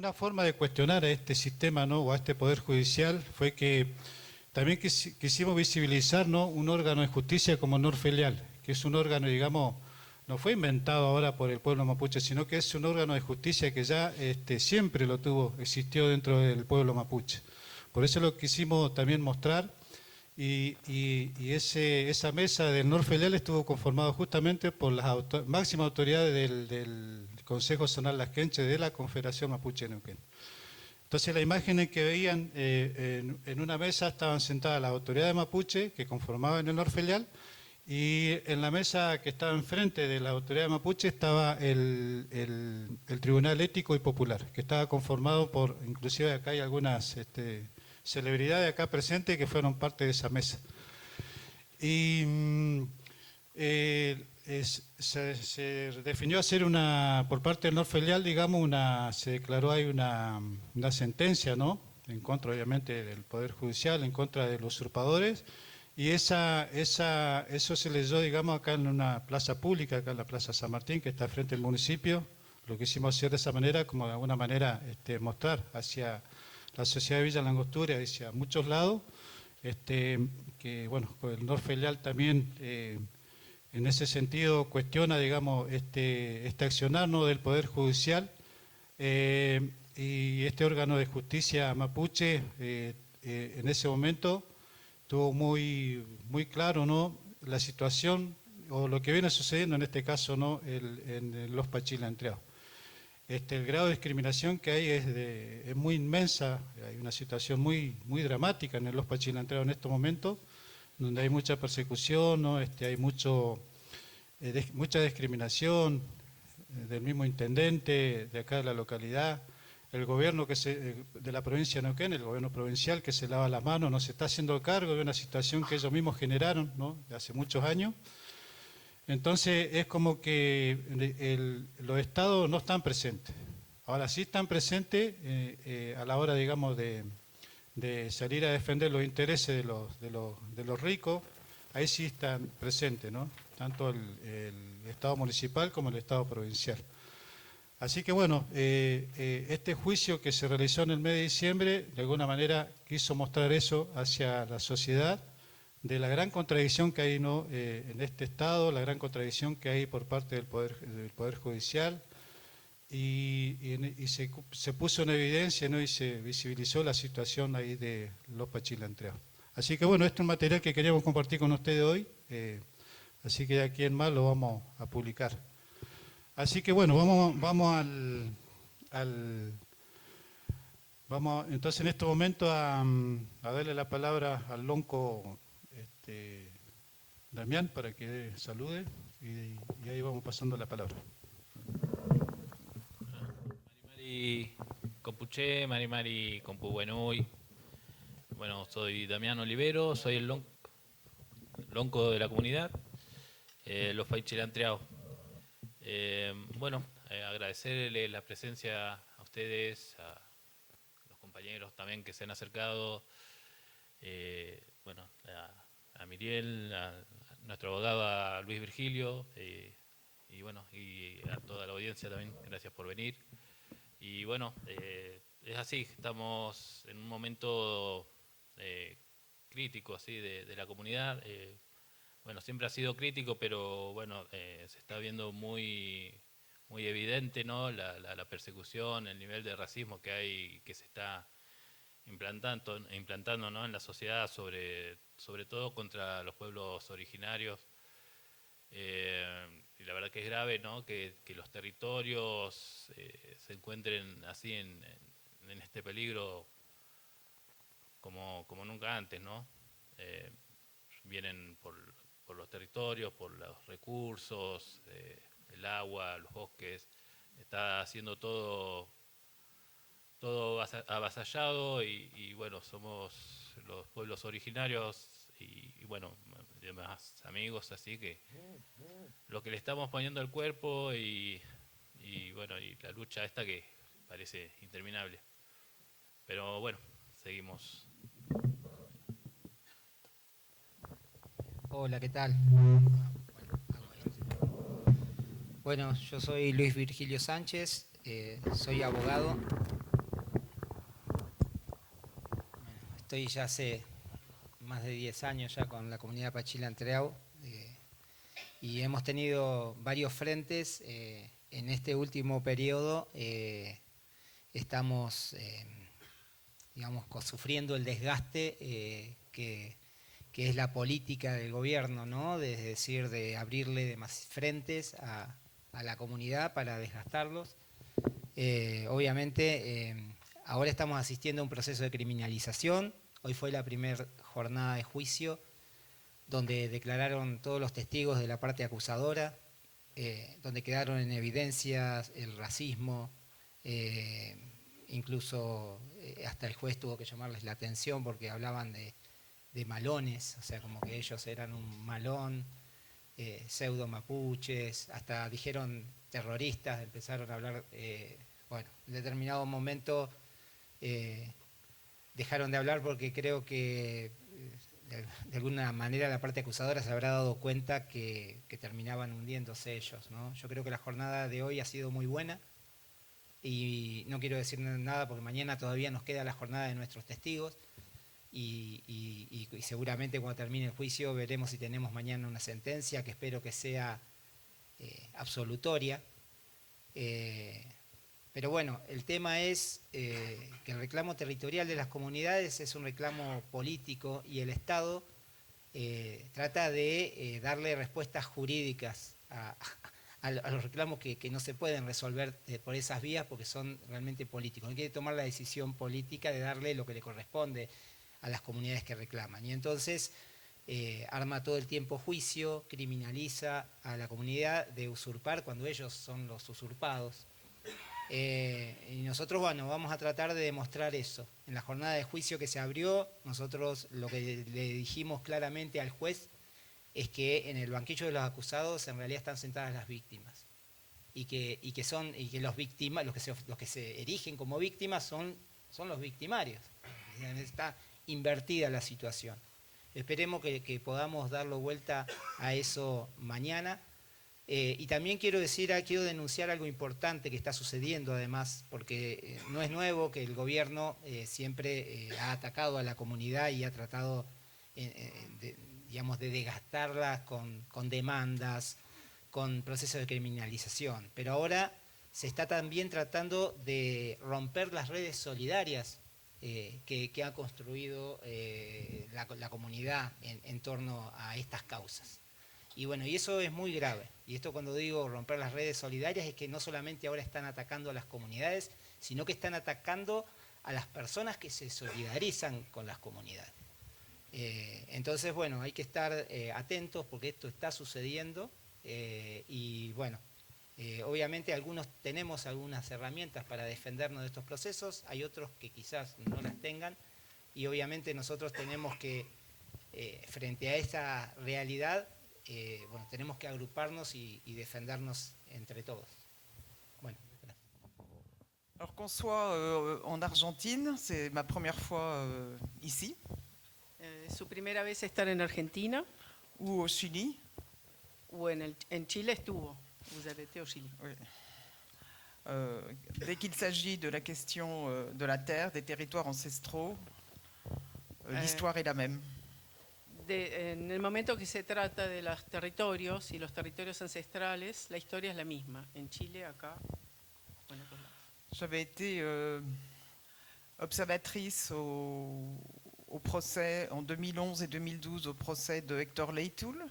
una forma de cuestionar a este sistema, ¿no? O a este Poder Judicial fue que también quisimos visibilizar, ¿no? Un órgano de justicia como Norfelial, que es un órgano, digamos, no fue inventado ahora por el pueblo mapuche, sino que es un órgano de justicia que ya siempre lo tuvo, existió dentro del pueblo mapuche. Por eso lo quisimos también mostrar. Esa mesa del Norfelial estuvo conformado justamente por las máximas autoridades del Consejo Zonal Las Quenches de la Confederación Mapuche Neuquén. Entonces las imágenes que veían en una mesa estaban sentadas las autoridades mapuche que conformaban el Norfelial, y en la mesa que estaba enfrente de la autoridad mapuche estaba el Tribunal Ético y Popular, que estaba conformado por, inclusive acá hay algunas celebridades acá presentes que fueron parte de esa mesa. Y se definió hacer por parte del Norfelial, digamos, se declaró ahí una sentencia, ¿no? En contra, obviamente, del Poder Judicial, en contra de los usurpadores, y eso se leyó, digamos, acá en una plaza pública, acá en la Plaza San Martín, que está frente al municipio. Lo quisimos hacer de esa manera, como de alguna manera mostrar hacia la sociedad de Villa Langostura, hacia muchos lados, que, bueno, el Norfelial también en ese sentido cuestiona, digamos, este accionar, ¿no? Del Poder Judicial, y este órgano de justicia mapuche en ese momento tuvo muy claro, ¿no? La situación o lo que viene sucediendo en este caso, ¿no? En los Pachilantreados. El grado de discriminación que hay es muy inmensa, hay una situación muy dramática en los Pachilantreados en estos momentos, donde hay mucha persecución, ¿no? Hay mucha discriminación del mismo intendente de acá de la localidad, el gobierno de la provincia de Neuquén, el gobierno provincial que se lava las manos, no se está haciendo cargo de una situación que ellos mismos generaron, ¿no? De hace muchos años. Entonces es como que los estados no están presentes. Ahora sí están presentes a la hora, digamos, de salir a defender los intereses de los ricos, ahí sí están presentes, ¿no? Tanto el Estado municipal como el Estado provincial. Así que bueno, este juicio que se realizó en el mes de diciembre, de alguna manera quiso mostrar eso hacia la sociedad, de la gran contradicción que hay, ¿no? En este Estado, la gran contradicción que hay por parte del Poder Judicial, y se puso en evidencia, ¿no? Y se visibilizó la situación ahí de los Pachilantreados. Así que bueno, este es un material que queríamos compartir con ustedes hoy, así que de aquí en más lo vamos a publicar. Así que bueno, vamos entonces en este momento a darle la palabra al lonco Damián para que salude, y ahí vamos pasando la palabra. Mari Compuché, Mari Compubuenuy. Bueno, soy Damián Olivero, soy el lonco de la comunidad, los Pachilantreados. Bueno, agradecerle la presencia a ustedes, a los compañeros también que se han acercado, bueno, a Miriel, a nuestro abogado a Luis Virgilio, y bueno, y a toda la audiencia también, gracias por venir. Y bueno, es así, estamos en un momento crítico así de la comunidad. Bueno, siempre ha sido crítico, pero bueno, se está viendo muy evidente, ¿no? La persecución, el nivel de racismo que hay, que se está implantando, ¿no? En la sociedad, sobre todo contra los pueblos originarios. Y la verdad que es grave, ¿no? Que los territorios se encuentren así en este peligro como nunca antes, ¿no? Vienen por los territorios, por los recursos, el agua, los bosques, está haciendo todo avasallado, y bueno, somos los pueblos originarios y bueno, demás amigos, así que lo que le estamos poniendo al cuerpo, y bueno, y la lucha esta que parece interminable. Pero bueno, seguimos. Hola, ¿qué tal? Bueno, yo soy Luis Virgilio Sánchez, soy abogado estoy ya hace más de 10 años ya con la comunidad Pachila Entreau y hemos tenido varios frentes. En este último periodo estamos, digamos, sufriendo el desgaste que es la política del gobierno, ¿no? Es decir, de abrirle de más frentes a la comunidad para desgastarlos. Obviamente, ahora estamos asistiendo a un proceso de criminalización. Hoy fue la primera jornada de juicio donde declararon todos los testigos de la parte acusadora, donde quedaron en evidencia el racismo, incluso hasta el juez tuvo que llamarles la atención porque hablaban de malones, o sea, como que ellos eran un malón, pseudo mapuches, hasta dijeron terroristas, empezaron a hablar, bueno, en determinado momento dejaron de hablar porque creo que de alguna manera la parte acusadora se habrá dado cuenta que terminaban hundiéndose ellos, ¿no? Yo creo que la jornada de hoy ha sido muy buena y no quiero decir nada porque mañana todavía nos queda la jornada de nuestros testigos y seguramente cuando termine el juicio veremos si tenemos mañana una sentencia que espero que sea absolutoria. Pero bueno, el tema es que el reclamo territorial de las comunidades es un reclamo político y el Estado trata de darle respuestas jurídicas a los reclamos que no se pueden resolver por esas vías porque son realmente políticos. No quiere tomar la decisión política de darle lo que le corresponde a las comunidades que reclaman. Y entonces arma todo el tiempo juicio, criminaliza a la comunidad de usurpar cuando ellos son los usurpados. Y nosotros, bueno, vamos a tratar de demostrar eso. En la jornada de juicio que se abrió, nosotros lo que le dijimos claramente al juez es que en el banquillo de los acusados en realidad están sentadas las víctimas y que los que se erigen como víctimas son los victimarios. Está invertida la situación. Esperemos que podamos darle vuelta a eso mañana. Y también quiero denunciar algo importante que está sucediendo además, porque no es nuevo que el gobierno siempre ha atacado a la comunidad y ha tratado de desgastarla con demandas, con procesos de criminalización. Pero ahora se está también tratando de romper las redes solidarias que ha construido la comunidad en torno a estas causas. Y bueno, y eso es muy grave. Y esto cuando digo romper las redes solidarias es que no solamente ahora están atacando a las comunidades, sino que están atacando a las personas que se solidarizan con las comunidades. Entonces, bueno, hay que estar atentos porque esto está sucediendo y bueno, obviamente algunos tenemos algunas herramientas para defendernos de estos procesos, hay otros que quizás no las tengan y obviamente nosotros tenemos que, frente a esa realidad, bueno, tenemos que agruparnos y defendernos entre todos. Bueno, gracias. Alors qu'on soit en Argentine, c'est ma première fois ici, ¿Su primera vez estar en Argentina ou au Chili. o en Chile estuvo? Vous avez été au Chili. Oui. Dès qu'il s'agit de la question de la terre, des territoires ancestraux, l'histoire est la même. En el momento que se trata de los territorios y los territorios ancestrales, la historia es la misma. En Chile, acá, bueno, pues, J'avais été observatrice au procès en 2011 et 2012 au procès de Héctor Leytul.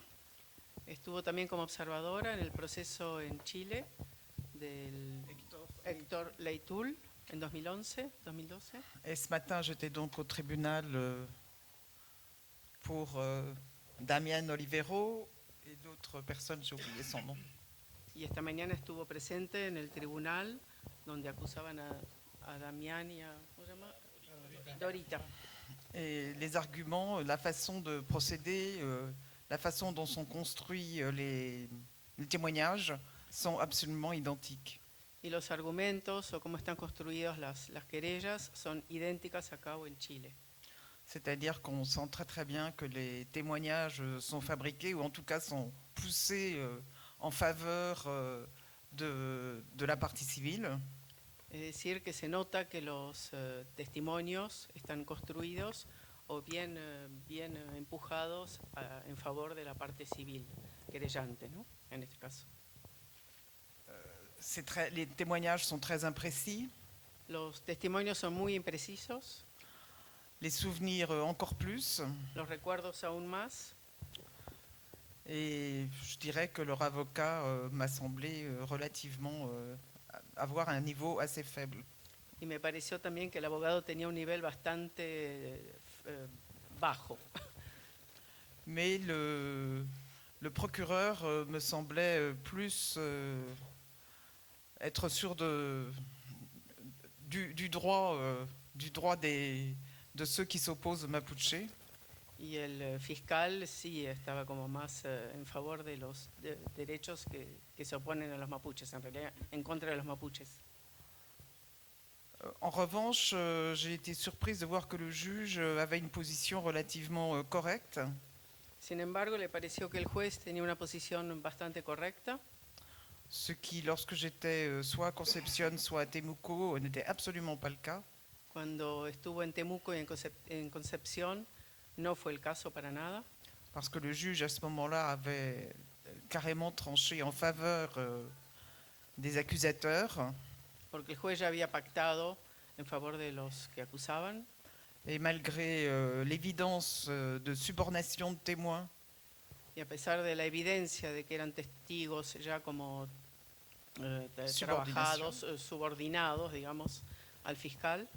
estuvo también como observadora en el proceso en Chile del Héctor Leytul en 2011, 2012. Et ce matin, j'étais donc au tribunal pour Damián Olivero et d'autres personnes, j'ai oublié son nom. Y esta mañana estuvo presente en el tribunal donde acusaban a Damián y a ¿cómo se llama? Dorita. Et les arguments, la façon de procéder, la façon dont sont construits les témoignages sont absolument identiques. Y los argumentos o cómo están construidas las querellas son idénticas acá o en Chile. C'est-à-dire qu'on sent très très bien que les témoignages sont fabriqués ou en tout cas sont poussés en faveur de la partie civile. Es decir, que se nota que los testimonios están construidos o bien, empujados en favor de la parte civil, querellante, ¿no? En este caso. Les témoignages sont très imprécis, Los testimonios son muy imprecisos, les souvenirs encore plus, los recuerdos aún más, et je dirais que leur avocat m'a semblé relativement avoir un niveau assez faible. y me pareció también que el abogado tenía un nivel bastante bajo. Mais le procureur me semblait plus être sûr du droit de ceux qui s'opposent aux Mapuche. Y el fiscal sí estaba como más en favor de los derechos que se oponen a los mapuches, en realidad en contra de los mapuches. En revanche, j'ai été surprise de voir que le juge avait une position relativement correcte. Sin embargo, le pareció que el juez tenía una posición bastante correcta, Ce qui, lorsque j'étais soit à Concepción, soit à Temuco, n'était absolument pas le cas. cuando estuvo en Temuco y en Concepción. No fue el caso para nada, Parce que le juge, à ce moment-là, avait carrément tranché en faveur des accusateurs. porque el juez ya había pactado en favor de los que acusaban, Et malgré l'évidence de subornation de témoins, y a pesar de la evidencia de que eran testigos ya como trabajados, subordinados, digamos, al fiscal.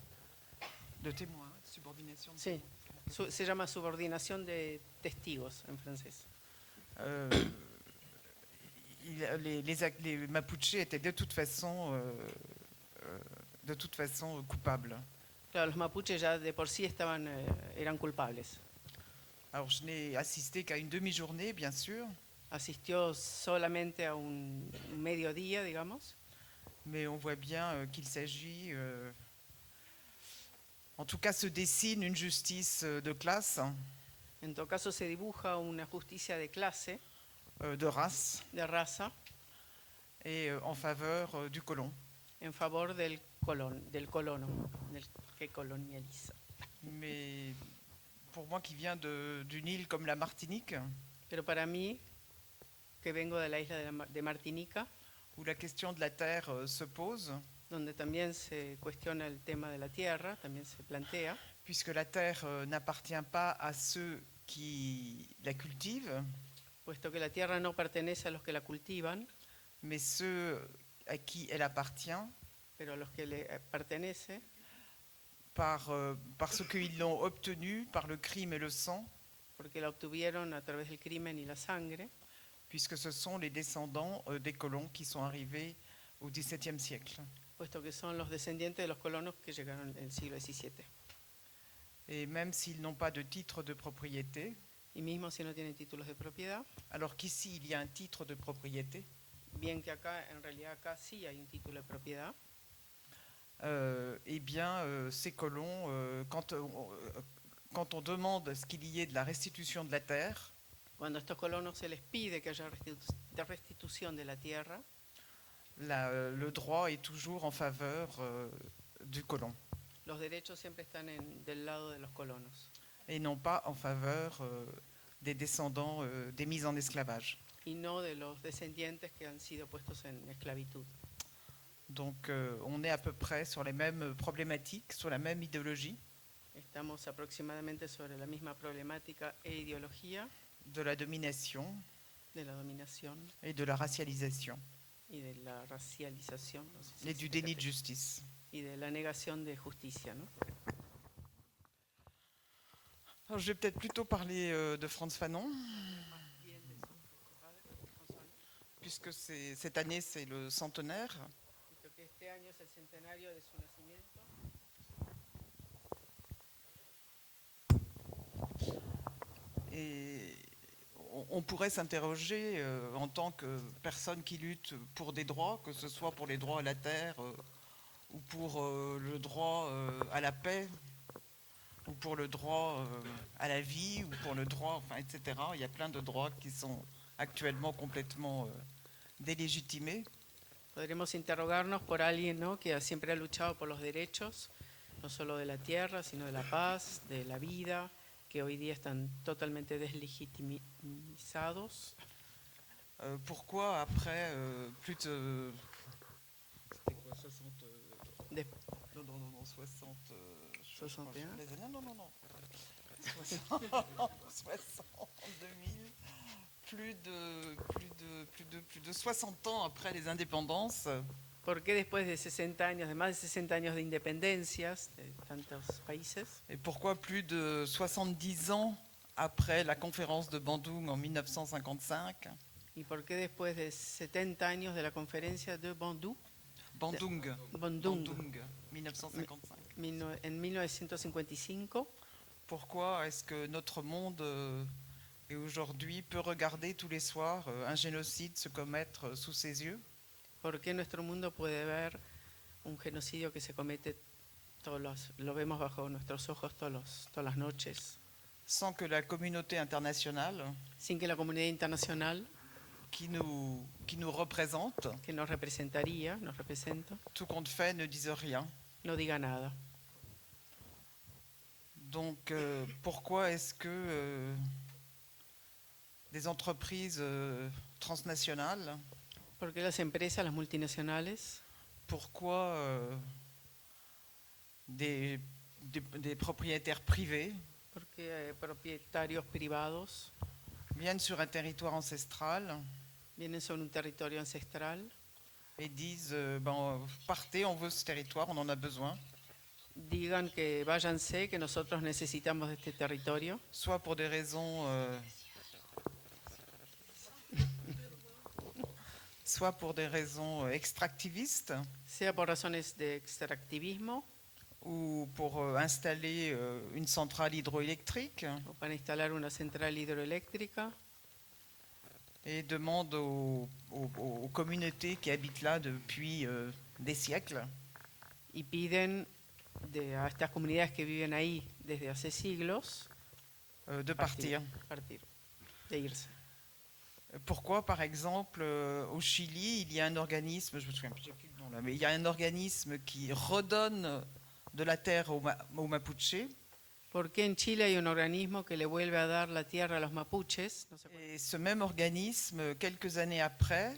de témoins, subordination de Sí, se llama subordinación de testigos en francés. Les Mapuche étaient de toute façon coupables. Claro, los mapuches ya de por sí eran culpables. Alors je n'ai assisté qu'à une demi-journée, bien sûr, Asistió solamente a un mediodía, digamos, mais on voit bien qu'il s'agit, en tout cas se dessine une justice de classe, en todo caso se dibuja una justicia de clase, de race, de raza, et en faveur du colon. en favor del colono, del que colonializa. Mais pour moi qui viens d'une île comme la Martinique, Pero para mí, que vengo de la isla de Martinica, où la question de la terre se pose, donde también se cuestiona el tema de la tierra, también se plantea, puisque la terre n'appartient pas à ceux qui la cultivent, puesto que la tierra no pertenece a los que la cultivan, mais ceux à qui elle appartient pero a los que le pertenece parce qu'ils l'ont obtenue par le crime et le sang, porque la obtuvieron a través del crimen y la sangre, puisque ce sont les descendants des colons qui sont arrivés au XVIIe siècle. puesto que son los descendientes de los colonos que llegaron en el siglo XVII. Et même s'ils n'ont pas de titre de propriété, Y mismo si no tienen títulos de propiedad, alors qu'ici il y a un titre de propriété, bien que acá, en realidad acá sí hay un título de propiedad, eh bien ces colons, quand on demande ce qu'il y ait de la restitution de la terre, cuando a estos colonos se les pide que haya restitución de la tierra, le droit est toujours en faveur du colon los derechos siempre están del lado de los colonos et non pas en faveur des descendants des mises en esclavage. y no de los descendientes que han sido puestos en esclavitud. Donc on est à peu près sur les mêmes problématiques, sur la même idéologie Estamos aproximadamente sobre la misma problemática e ideología de la domination de la dominación et de la racialisation y de la racialización, no sé si et se du dice, déni de justice. y de la negación de justicia, ¿no? Alors, je vais peut-être plutôt parler de Frantz Fanon, puisque cette année c'est le centenaire. Puesto que este año es el centenario de su nacimiento. Et on pourrait s'interroger en tant que personne qui lutte pour des droits, que ce soit pour les droits à la terre ou pour le droit à la paix ou pour le droit à la vie ou pour le droit, enfin, etc. Il y a plein de droits qui sont actuellement complètement délégitimés. Podremos interrogarnos por alguien, ¿no?, que siempre ha luchado por los derechos, no solo de la tierra, sino de la paz, de la vida, que hoy día están totalmente deslegitimizados. Pourquoi après plus de... C'était quoi, 60... De- Non, 60... je crois, 61. les années, non. 60, 2000, plus de 60 ans après les indépendances, ¿Por qué después de 60 años, de más de 60 años de independencias de tantos países, et pourquoi plus de 70 ans après la conférence de Bandung en 1955, y por qué después de 70 años de la conferencia de Bandung, Bandung, Bandung, 1955. en 1955, Pourquoi est-ce que notre monde et aujourd'hui peut regarder tous les soirs un génocide se commettre sous ses yeux, ¿por qué nuestro mundo puede ver un genocidio que se comete lo vemos bajo nuestros ojos todas las noches, sans que la communauté internationale sin que la comunidad internacional qui nous représente, que nos representaría, nos representa, tout compte fait, ne dise rien? no diga nada? Donc pourquoi est-ce que des entreprises transnationales, ¿Por qué las empresas, las multinacionales, pourquoi des propriétaires privés por qué propietarios privados viennent sur un territoire ancestral vienen sobre un territorio ancestral et disent partez, on veut ce territoire, on en a besoin, digan que váyanse, que nosotros necesitamos de este territorio, soit pour des raisons extractivistes sea por razones de extractivismo ou pour installer une centrale hydroélectrique, o para instalar una central hidroeléctrica, et demandent aux communautés qui habitent là depuis des siècles y piden a estas comunidades que viven ahí desde hace siglos de partir. De irse. Pourquoi, par exemple, au Chili, il y a un organisme, je me souviens plus le nom là, mais il y a un organisme qui redonne de la terre aux Mapuches, ¿Por qué en Chile hay un organismo que le vuelve a dar la tierra a los mapuches? No sé cuál. et ce même organisme, quelques années après,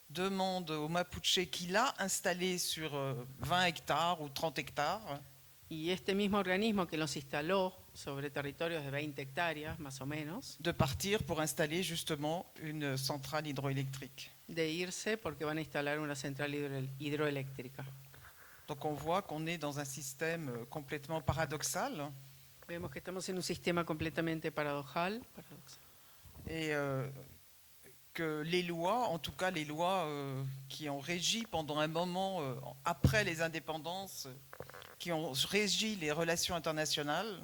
demande aux Mapuches qu'il a installé sur 20 hectares ou 30 hectares Y este mismo organismo que los instaló sobre territorios de 20 hectáreas, más o menos, de partir pour installer justement une centrale hydroélectrique. de irse porque van a instalar una central hidroeléctrica. Donc on voit qu'on est dans un système complètement paradoxal Vemos que estamos en un sistema completamente paradojal, et que les lois, en tout cas les lois qui ont régi pendant un moment après les indépendances, qui ont régi les relations internationales,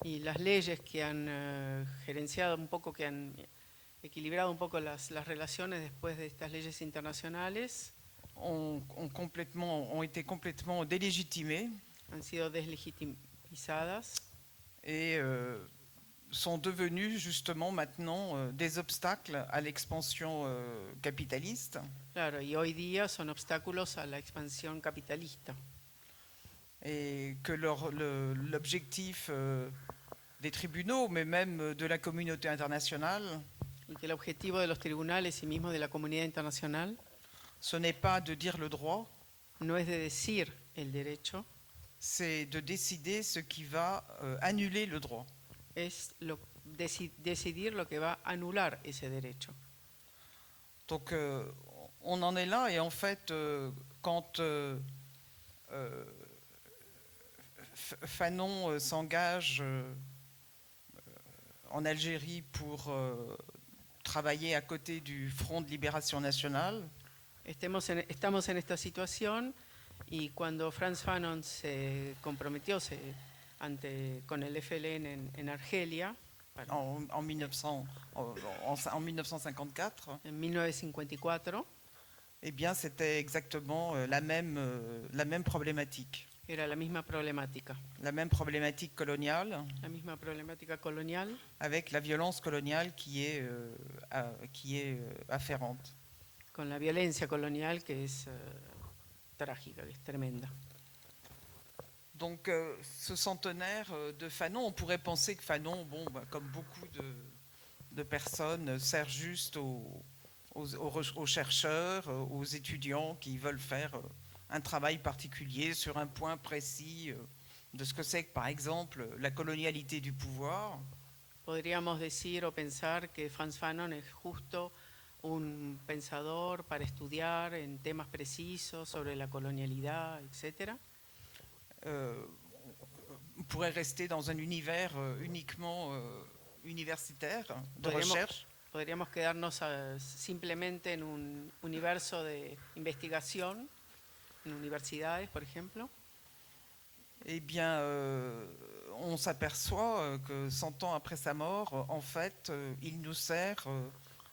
y las leyes que han gerenciado un poco, que han equilibrado un poco las relaciones después de estas leyes internacionales, ont été complètement délégitimées han sido deslegitimizadas et sont devenues justement maintenant des obstacles à l'expansion capitaliste. Claro, y hoy día son obstáculos a la expansión capitalista. Et que l'objectif des tribunaux, mais même de la communauté internationale, Y que el objetivo de los tribunales y mismo de la comunidad internacional ce n'est pas de dire le droit, no es de decir el derecho, c'est de décider ce qui va annuler le droit. es decidir lo que va a anular ese derecho. Donc on en est là, et en fait, quand Fanon s'engage en Algérie pour travailler à côté du Front de Libération Nationale, Estamos en esta situación y cuando Frantz Fanon se comprometió con el FLN en Argelia en 1954, en 1954, eh bien c'était exactement la même problématique. era la misma problemática Coloniale, la misma problemática colonial, avec la violence coloniale qui est afférente. con la violencia colonial que es trágica, que es tremenda. Donc ce centenaire de Fanon, on pourrait penser que Fanon, bon, bah, comme beaucoup de personnes, sert juste aux chercheurs, aux étudiants qui veulent faire un travail particulier sur un point précis de ce que c'est que, par exemple, la colonialité du pouvoir. Podríamos decir o pensar que Frantz Fanon es justo un pensador para estudiar en temas precisos sobre la colonialidad, etc. On pourrait rester dans un univers uniquement universitaire, de Podríamos- recherche. Podríamos quedarnos simplemente en un universo de investigación, en universidades, por ejemplo. Eh bien, on s'aperçoit que 100 ans après sa mort, en fait, il nous sert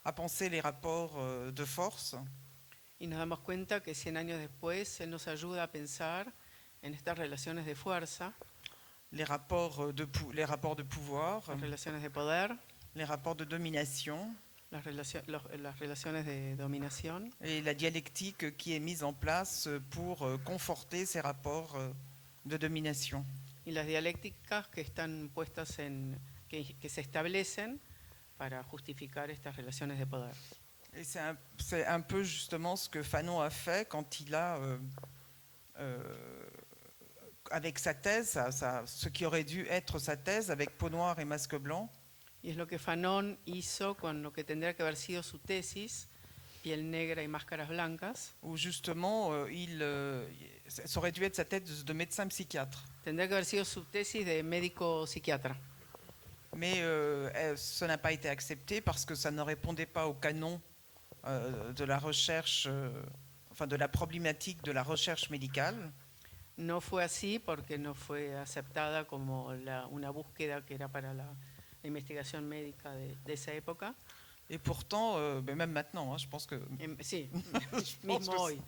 à penser les rapports de force, Y nos damos cuenta que 100 años después él nos ayuda a pensar en estas relaciones de fuerza, les rapports de pouvoir, las relaciones de poder, les rapports de domination las relaciones de dominación et la dialectique qui est mise en place pour conforter ces rapports de domination. y las dialécticas que están puestas que se establecen para justificar estas relaciones de poder. Et c'est un peu justement ce que Fanon a fait quand il a, avec sa thèse, ce qui aurait dû être sa thèse avec Peau noire et masque blanc, Y es lo que Fanon hizo con lo que tendría que haber sido su tesis, Piel negra y máscaras blancas. où justement, ça aurait dû être sa thèse de médecin psychiatre. Tendría que haber sido su tesis de médico psiquiatra. Mais ça n'a pas été accepté parce que ça ne répondait pas au canon de la recherche, enfin de la problématique de la recherche médicale. No fue así porque no fue aceptada como una búsqueda que era para la investigación médica de esa época. Et pourtant, même maintenant, hein, je pense que... Sí, pense mismo que hoy.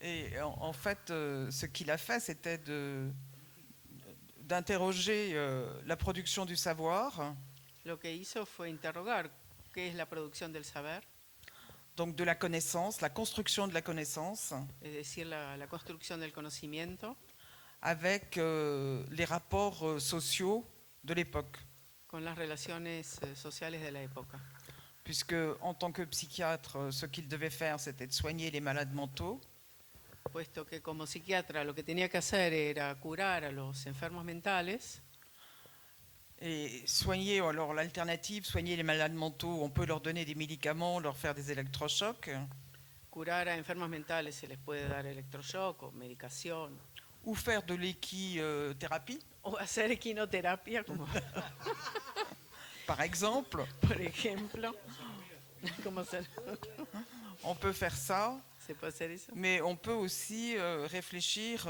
Et en fait, ce qu'il a fait, c'était d'interroger la production du savoir, Lo que hizo fue interrogar qué es la producción del saber, donc de la connaissance, la construction de la connaissance, es decir, la construcción del conocimiento, avec les rapports sociaux de l'époque. con las relaciones sociales de la época. Puisque, en tant que psychiatre, ce qu'il devait faire, c'était de soigner les malades mentaux, Puesto que como psiquiatra lo que tenía que hacer era curar a los enfermos mentales, et soigner, alors l'alternative, soigner les malades mentaux, on peut leur donner des médicaments, leur faire des électrochocs, curar a enfermos mentales se les puede dar electroshock o medicación, ou faire de l'équithérapie, o hacer equinoterapia, como par exemple. por ejemplo. ¿Cómo On peut faire ça, se puede hacer eso? mais on peut aussi réfléchir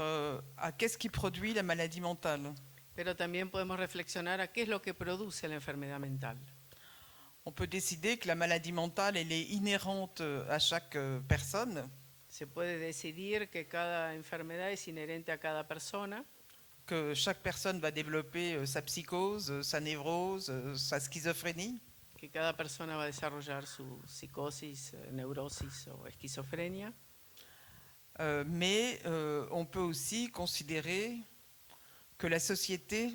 à qu'est-ce qui produit la maladie mentale. Pero también podemos reflexionar a qué es lo que produce la enfermedad mental. On peut décider que la maladie mentale, elle est inhérente à chaque personne, Se puede decidir que cada enfermedad es inherente a cada persona, que chaque personne va développer sa psychose, sa névrose, sa schizophrénie, que cada persona va a desarrollar su psicosis, neurosis o esquizofrenia, mais on peut aussi considérer que la société,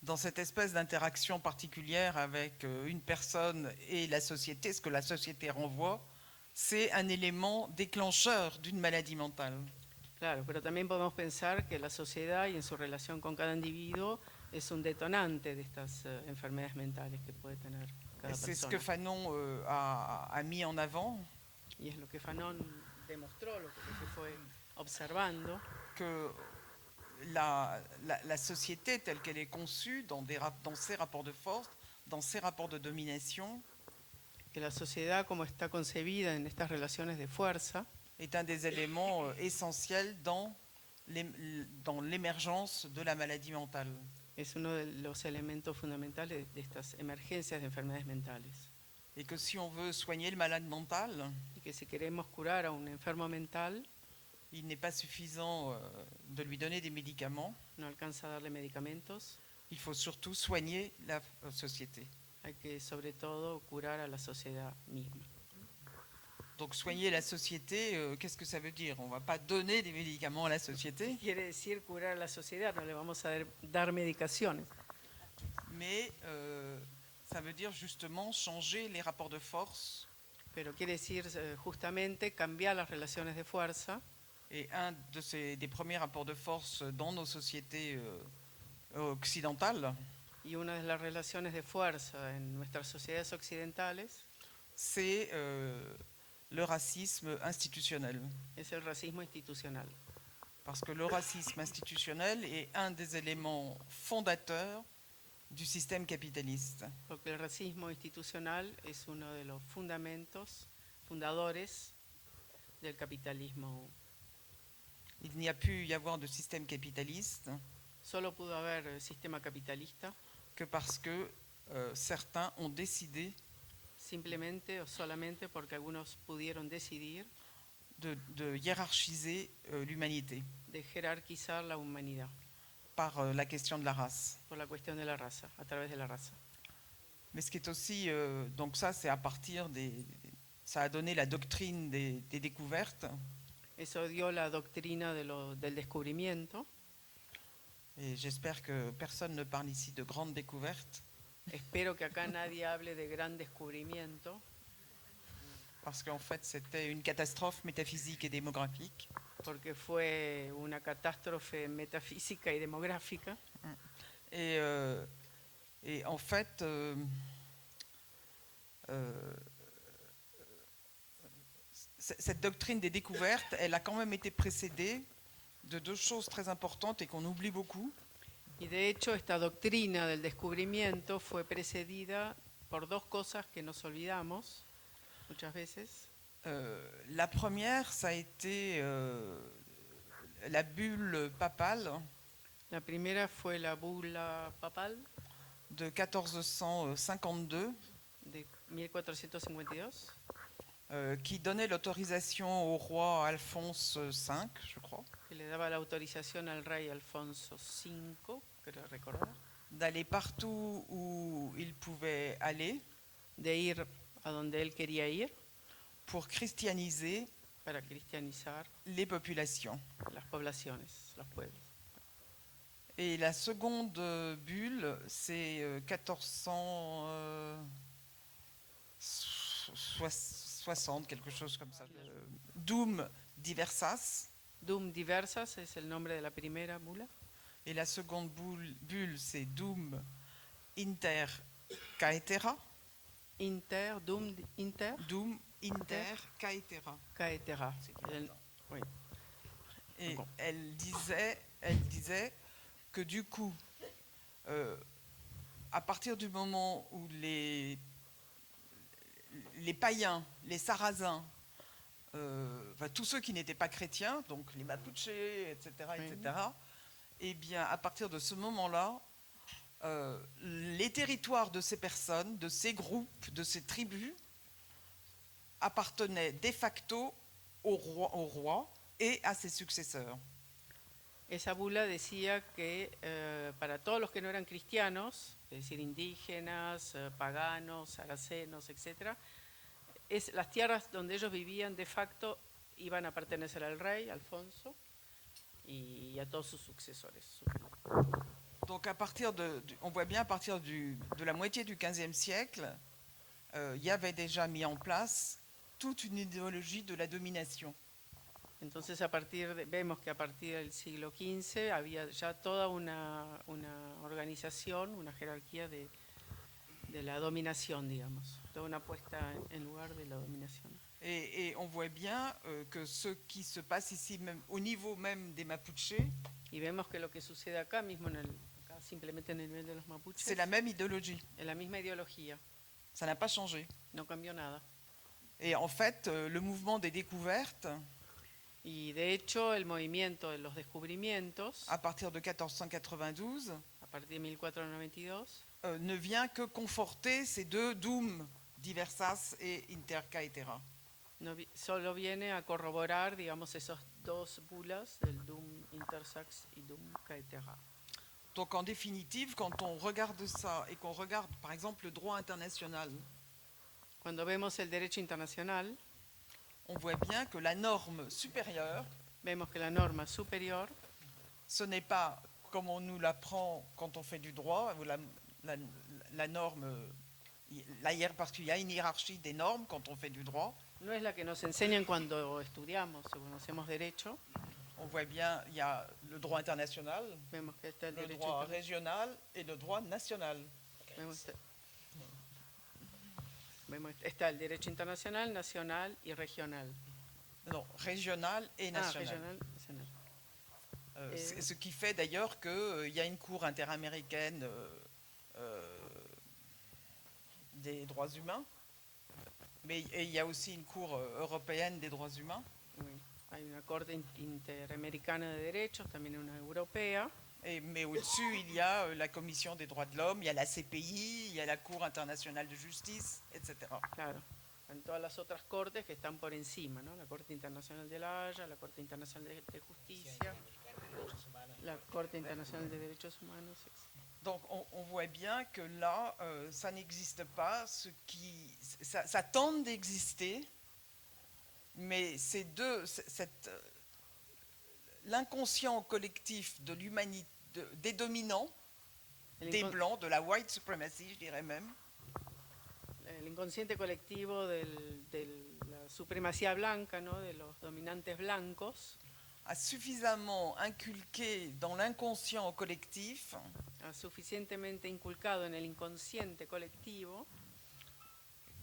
dans cette espèce d'interaction particulière avec une personne et la société, ce que la société renvoie, c'est un élément déclencheur d'une maladie mentale. claro, pero también podemos pensar que la sociedad y en su relación con cada individuo es un detonante de estas enfermedades mentales que puede tener cada C'est ce persona. que Fanon a mis en avant, Y es lo que Fanon demostró, lo que fue observando, que la société telle qu'elle est conçue dans ses rapports de force, dans ses rapports de domination, que la sociedad como está concebida en estas relaciones de fuerza est un des éléments essentiels dans l'émergence de la maladie mentale. es uno de los elementos fundamentales de estas emergencias de enfermedades mentales. Et que si on veut soigner le malade mental, Y que si queremos curar a un enfermo mental, il n'est pas suffisant de lui donner des médicaments, no alcanza a darle medicamentos, il faut surtout soigner la société. hay que sobre todo curar a la sociedad misma. Donc soigner la société, qu'est-ce que ça veut dire? On ne va pas donner des médicaments à la société, Quiere decir curar a la sociedad, no le vamos a dar medicaciones. mais ça veut dire justement changer les rapports de force. Pero quiere decir justamente cambiar las relaciones de fuerza. Et un des premiers rapports de force dans nos sociétés occidentales, Y una de las relaciones de fuerza en nuestras sociedades occidentales c'est le racisme institutionnel. es el racismo institucional. Parce que le racisme institutionnel est un des éléments fondateurs du système capitaliste. Porque el racismo institucional es uno de los fundadores del capitalismo. Il n'y a pu y avoir de système capitaliste Solo pudo haber sistema capitalista que parce que certains ont décidé simplemente o solamente porque algunos pudieron decidir de hiérarchiser l'humanité de jerarquizar la humanidad par la question de la race. por la cuestión de la raza, a través de la raza. Mais ce qui est aussi, donc ça c'est à partir ça a donné la doctrine des découvertes, Eso dio la doctrina del descubrimiento. et j'espère que personne ne parle ici de grandes découvertes, Espero que acá nadie hable de gran descubrimiento, parce qu'en fait c'était une catastrophe métaphysique et démographique. porque fue una catástrofe metafísica y demográfica. Et en fait, cette doctrine des découvertes, elle a quand même été précédée de deux choses très importantes et qu'on oublie beaucoup. Y de hecho esta doctrina del descubrimiento fue precedida por dos cosas que nos olvidamos muchas veces. La première, ça a été la bulle papale La primera fue la bula papal de 1452 de 1452, qui donnait l'autorisation au roi Alphonse V, je crois, que le daba la autorización al rey Alfonso V, creo recordar, d'aller partout où il pouvait aller de ir a donde él quería ir pour christianiser para cristianizar les populations. las poblaciones, los pueblos. Et la seconde bulle, c'est 1460, quelque chose comme ça. Dum diversas. Dum diversas es el nombre de la primera bula. Et la seconde bulle, c'est Dum inter caetera. Dum inter Dum inter caetera. caetera. Oui. Et D'accord. elle disait que du coup, à partir du moment où les païens, les sarrasins, tous ceux qui n'étaient pas chrétiens, donc les Mapuches, etc., eh bien, à partir de ce moment-là, les territoires de ces personnes, de ces groupes, de ces tribus, appartenaient de facto au roi et à ses successeurs. Esa bula decía que para todos los que no eran cristianos, es decir, indígenas, paganos, saracenos, etc., las tierras donde ellos vivían de facto iban a pertenecer al rey, Alfonso, y a todos sus sucesores. Donc on voit bien à partir de la moitié du XVe siècle, il y avait déjà mis en place toute une idéologie de la domination. Entonces vemos que a partir del siglo XV había ya toda una organización, una jerarquía de la dominación, digamos, toda una puesta en lugar de la dominación. Et on voit bien que ce qui se passe ici, même, au niveau même des Mapuches, Y vemos que lo que sucede acá mismo, simplemente en el nivel de los mapuches, c'est la même idéologie. es la misma ideología, Ça n'a pas changé. no cambió nada. Et en fait, le mouvement des découvertes, Y de hecho, el movimiento de los descubrimientos, à partir de 1492, a partir de 1492, ne vient que conforter ces deux Dum diversas et inter caetera. solo viene a corroborar, digamos, esos dos bulas del Dum Intersax y Dum Caetera. Donc en définitive, quand on regarde ça et qu'on regarde par exemple le droit international, Cuando vemos el derecho internacional, on voit bien que la norme supérieure, vemos que la norma superior ce n'est pas comme on nous l'apprend quand on fait du droit, ou la norme, parce qu'il y a une hiérarchie des normes quand on fait du droit. no es la que nos enseñan cuando estudiamos o cuando hacemos derecho. On voit bien, il y a le droit international, Vemos que está el le derecho droit internacional. régional et le droit national. Está el derecho internacional, nacional y regional. Non, régional et national. Regional, nacional. C'est ce qui fait d'ailleurs qu'il y a une cour interaméricaine des droits humains, mais il y a aussi une cour européenne des droits humains. Oui. Hay una Corte Interamericana de Derechos, también una europea. Mais au-dessus, il y a la Commission des droits de l'homme, il y a la CPI, il y a la Cour internationale de justice, etc. Claro, en todas las otras cortes que están por encima, ¿no? La Corte Internacional de la Haya, la Corte Internacional de Justicia, la Corte Internacional de Derechos Humanos. Donc on voit bien que là, ça n'existe pas, ça tente d'exister, mais l'inconscient collectif de l'humanité, des dominants, des blancs, de la white supremacy, je dirais même, el inconsciente colectivo de la supremacía blanca, ¿no? De los dominantes blancos, a suffisamment inculqué dans l'inconscient collectif ha suficientemente inculcado en el inconsciente colectivo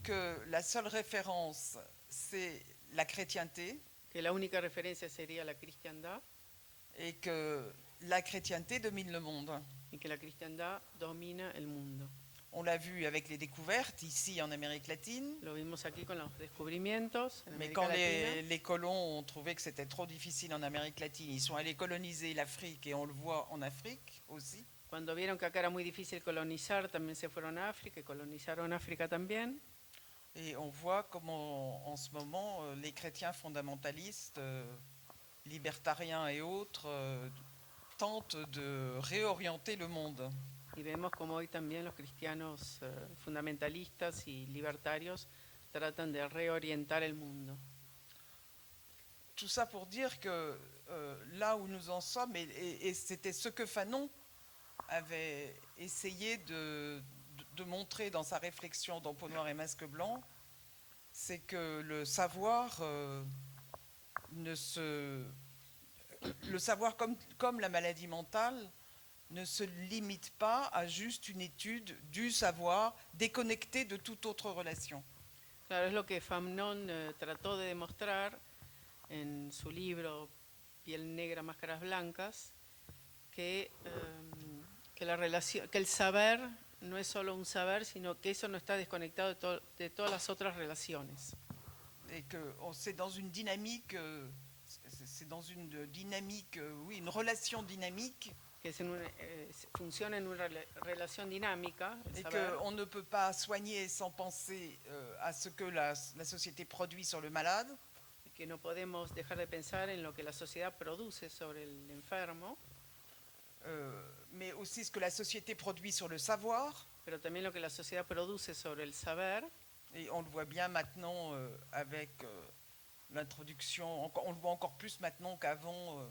que la seule référence, c'est la chrétienté, que la única referencia sería la cristiandad et que la chrétienté domine le monde. y que la cristiandad domina el mundo. On l'a vu avec les découvertes ici en Amérique latine, Lo vimos aquí con los descubrimientos en mais América quand Latina. les colons ont trouvé que c'était trop difficile en Amérique latine, ils sont allés coloniser l'Afrique et on le voit en Afrique aussi. Cuando vieron que acá era muy difícil colonizar, también se fueron a África y colonizaron África también. Et on voit comment en ce moment les chrétiens fondamentalistes, libertariens et autres, tentent de réorienter le monde. Y vemos como hoy también los cristianos fundamentalistas y libertarios tratan de reorientar el mundo. Tout ça pour dire que là où nous en sommes, et c'était ce que Fanon avait essayé de montrer dans sa réflexion dans Peau noire et masque blanc, c'est que le savoir comme la maladie mentale ne se limite pas à juste une étude du savoir déconnecté de toute autre relation. Claro, es lo que Fanon trató de demostrar en su libro Piel negra, máscaras blancas, que el saber no es solo un saber, sino que eso no está desconectado de todas las otras relaciones. Et que c'est dans une dynamique, oui, une relation dynamique. Que funciona en una relación dinámica. Et qu'on ne peut pas soigner sans penser à ce que la société produit sur le malade. Que no podemos dejar de pensar en lo que la sociedad produce sobre el enfermo. Mais aussi ce que la société produit sur le savoir. Pero también lo que la sociedad produce sobre el saber. Et on le voit bien maintenant avec l'introduction, on le voit encore plus maintenant qu'avant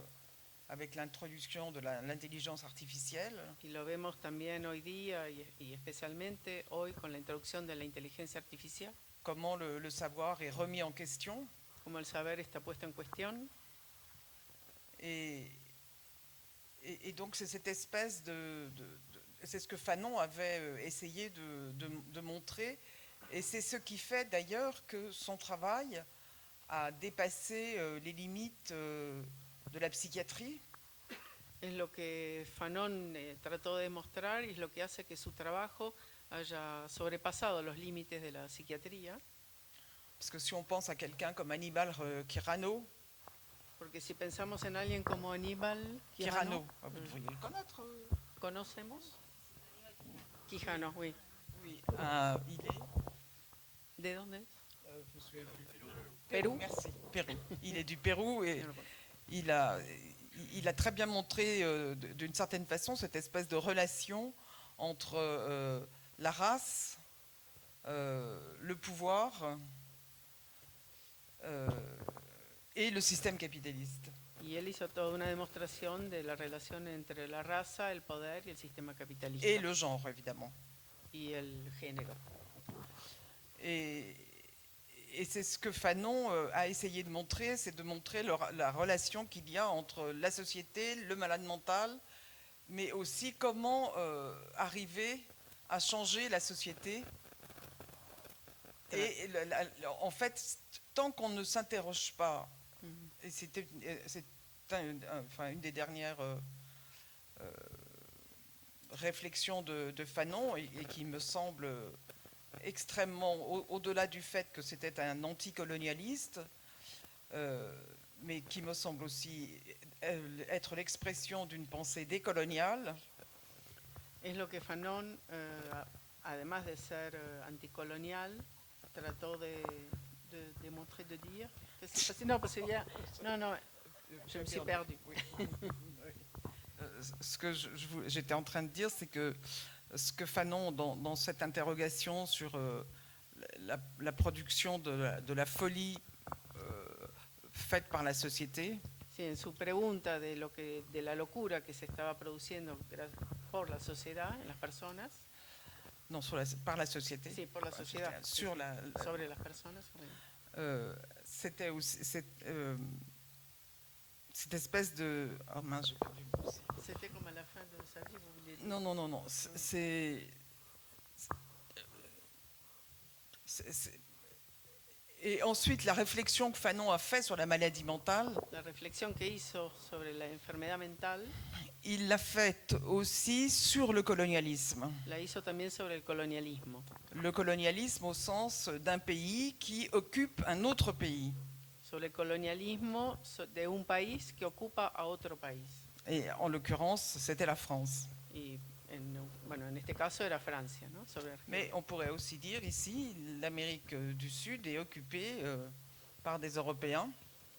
avec l'introduction de l'intelligence artificielle. Y lo vemos también hoy día y especialmente hoy con la introducción de la inteligencia artificial. Comment le savoir est remis en question. Como el saber está puesto en cuestión. Et donc c'est cette espèce c'est ce que Fanon avait essayé de montrer, et c'est ce qui fait d'ailleurs que son travail a dépassé les limites de la psychiatrie. Es lo que Fanon trató de demostrar y es lo que hace que su trabajo haya sobrepasado los límites de la psiquiatría. Parce que si on pense à quelqu'un comme Aníbal Quijano, porque si pensamos en alguien como Aníbal Quijano, vous devriez le connaître. ¿Conocemos? Quijano, oui. Oui, il est. ¿De dónde es? Pérou. Merci, Pérou. Il est du Pérou et il a très bien montré d'une certaine façon cette espèce de relation entre la race, le pouvoir, et le système capitaliste. Y él hizo toda una demostración de la relación entre la raza, el poder y el sistema capitalista. Et le genre, évidemment. Y el género. Et c'est ce que Fanon a essayé de montrer, c'est de montrer la relation qu'il y a entre la société, le malade mental, mais aussi comment arriver à changer la société. Et en fait, tant qu'on ne s'interroge pas, et c'est une des dernières réflexions de Fanon, et qui me semble extrêmement, au-delà du fait que c'était un anticolonialiste, mais qui me semble aussi être l'expression d'une pensée décoloniale. Es lo que Fanon, además de ser anticolonial, trató de montrer, de dire. Non, parce qu'il y a... Non, je me suis perdue. Ce que j'étais en train de dire, c'est que ce que Fanon, dans cette interrogation sur la production de la folie faite par la société, Sí, en su pregunta de la locura que se estaba produciendo por la sociedad, en las personas. non, par la société. Sí, por la sociedad. Sur sobre las personas. C'était aussi cette espèce de... Oh mince, j'ai perdu le mot. C'était comme à la fin de sa vie, vous vouliez dire. Non. Et ensuite, la réflexion que Fanon a faite sur la maladie mentale, La reflexión que hizo sobre la enfermedad mental, il l'a faite aussi sur le colonialisme. la hizo también sobre el colonialismo. Le colonialisme au sens d'un pays qui occupe un autre pays. Sobre el colonialismo de un país que ocupa a otro país. Et en l'occurrence, c'était la France. Y en este caso era Francia, ¿no? Mais on pourrait aussi dire ici, l'Amérique du Sud est occupée par des Européens.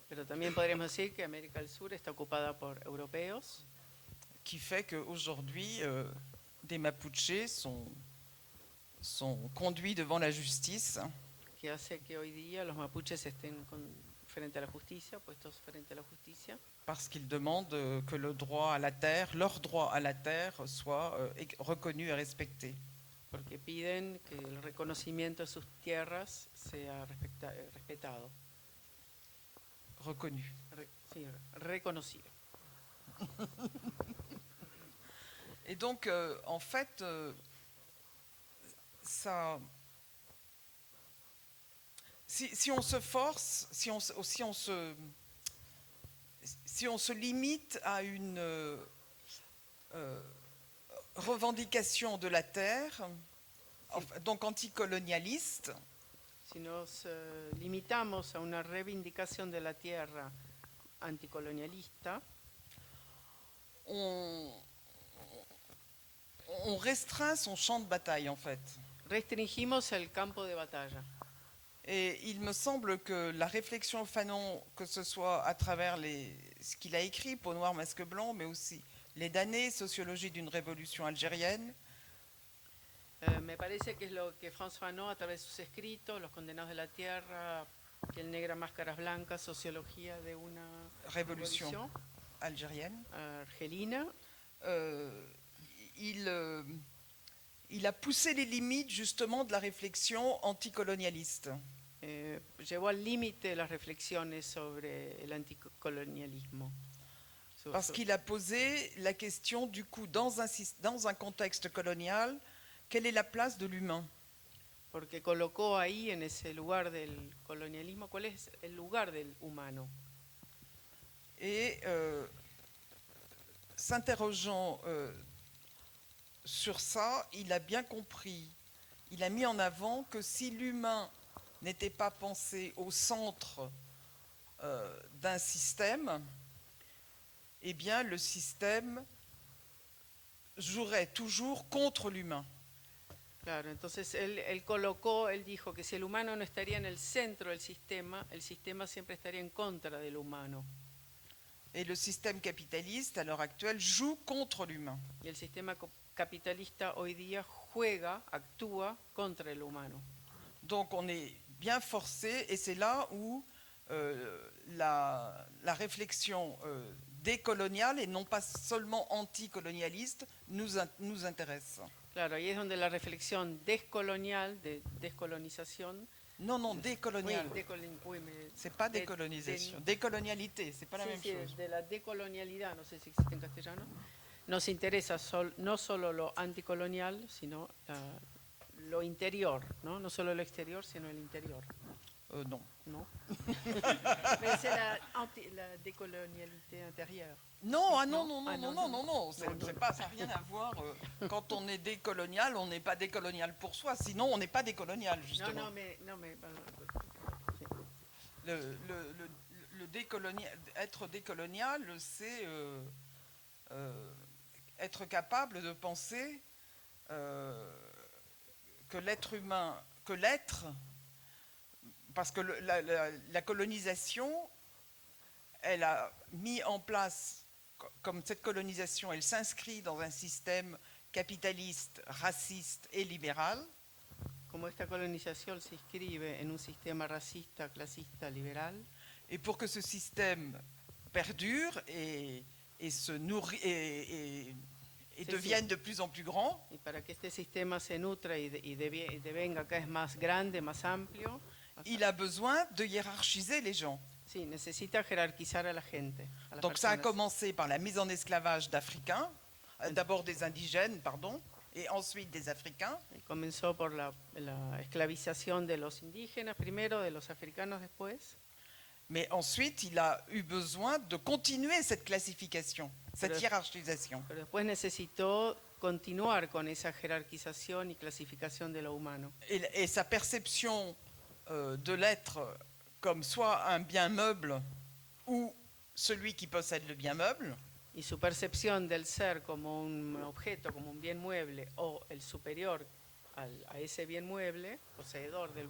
Pero también podríamos decir que América del Sur está ocupada por europeos. Qui fait qu'aujourd'hui, des Mapuches sont conduits devant la justice. Que hace que hoy día los mapuches estén frente a la justicia, puestos frente a la justicia. Parce qu'ils demandent que le droit à la terre, leur droit à la terre, soit reconnu et respecté. Porque piden que el reconocimiento de sus tierras sea respetado. Reconnu. Sí, reconocido. Et donc, en fait, ça... Si on se force, si on se limite à une revendication de la terre, donc anticolonialiste, Si nos limitamos a una reivindicación de la tierra anticolonialista, on restreint son champ de bataille, en fait. restringimos el campo de batalla. Et il me semble que la réflexion Fanon, que ce soit à travers ce qu'il a écrit, Peau noire, masque blanc, mais aussi les damnés, sociologie d'une révolution algérienne, Me parece que es lo que Frantz Fanon, a través de sus escritos, Los condenados de la tierra, Piel negra, máscaras blancas, Sociología de una révolution algérienne, argelina, il a poussé les limites justement de la réflexion anticolonialiste. llevó al límite las reflexiones sobre el anticolonialismo. Parce qu'il a posé la question du coup, dans un contexte colonial, quelle est la place de l'humain? Porque colocó ahí, en ese lugar del colonialismo, cuál es el lugar del humano. Et s'interrogeant sur ça, il a bien compris, il a mis en avant que si l'humain n'était pas pensé au centre d'un système, eh bien le système jouerait toujours contre l'humain. Claro, entonces él dijo que si el humano no estaría en el centro del sistema, el sistema siempre estaría en contra del humano. Et le système capitaliste, à l'heure actuelle, joue contre l'humain. Y el sistema capitalista hoy día actúa contra el humano. Donc on est bien forcé, et c'est là où la réflexion décoloniale et non pas seulement anticolonialiste nous intéresse. Claro, ahí es donde la reflexión descolonial, de descolonización. Non, non, décolonial. Uy, C'est pas décolonisation. Décolonialité, c'est pas la même chose. De la decolonialidad, no sé si existe en castellano. Nos interesa no solo lo anticolonial, sino lo interior, ¿no? No solo lo exterior, sino el interior. Non. ¿No? Mais c'est la décolonialité intérieure. Non, ah Non. non, non, Ah, non, non, non, non, non, ça n'a rien à voir. Quand on est décolonial, on n'est pas décolonial pour soi, sinon on n'est pas décolonial, justement. Être décolonial, c'est être capable de penser que l'être humain, que l'être, parce que la colonisation, elle a mis en place, comme cette colonisation, elle s'inscrit dans un système capitaliste, raciste et libéral. Como esta colonización se inscribe en un sistema racista, clasista, liberal. Et pour que ce système perdure et se nourrit et devienne de plus en plus grand, Y para que este sistema se nutra y devenga cada vez más grande, más amplio, il a besoin de hiérarchiser les gens. sí, necesita jerarquizar a la gente. A las Donc ça a personas. commencé par la mise en esclavage d'Africains, d'abord des indigènes, pardon, et ensuite des Africains. Y comenzó por la esclavización de los indígenas primero, de los africanos después. Mais ensuite, il a eu besoin de continuer cette classification, cette hiérarchisation. Pero después necesitó continuar con esa jerarquización y clasificación de lo humano. Et sa perception de l'être comme soit un bien meuble ou celui qui possède le bien meuble, Y su percepción del ser como un objeto, como un bien mueble, o el superior a ese bien mueble, poseedor del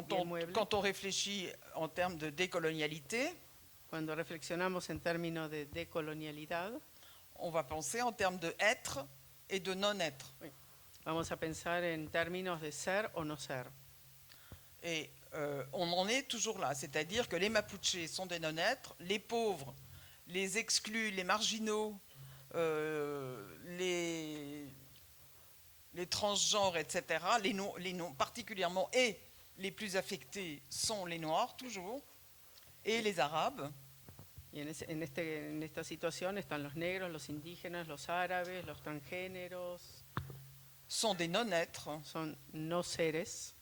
bien mueble. quand on réfléchit en termes de décolonialité, Cuando reflexionamos en términos de decolonialidad, on va penser en termes de être et de non-être. vamos a pensar en términos de ser o no ser. Et on en est toujours là, c'est-à-dire que les Mapuches sont des non-êtres, les pauvres, les exclus, les marginaux, les transgenres, etc., les non particulièrement, et les plus affectés sont les Noirs, toujours, et les Arabes. Y en esta situación están los negros, los indígenas, los árabes, los transgéneros, sont des non-êtres, son no seres.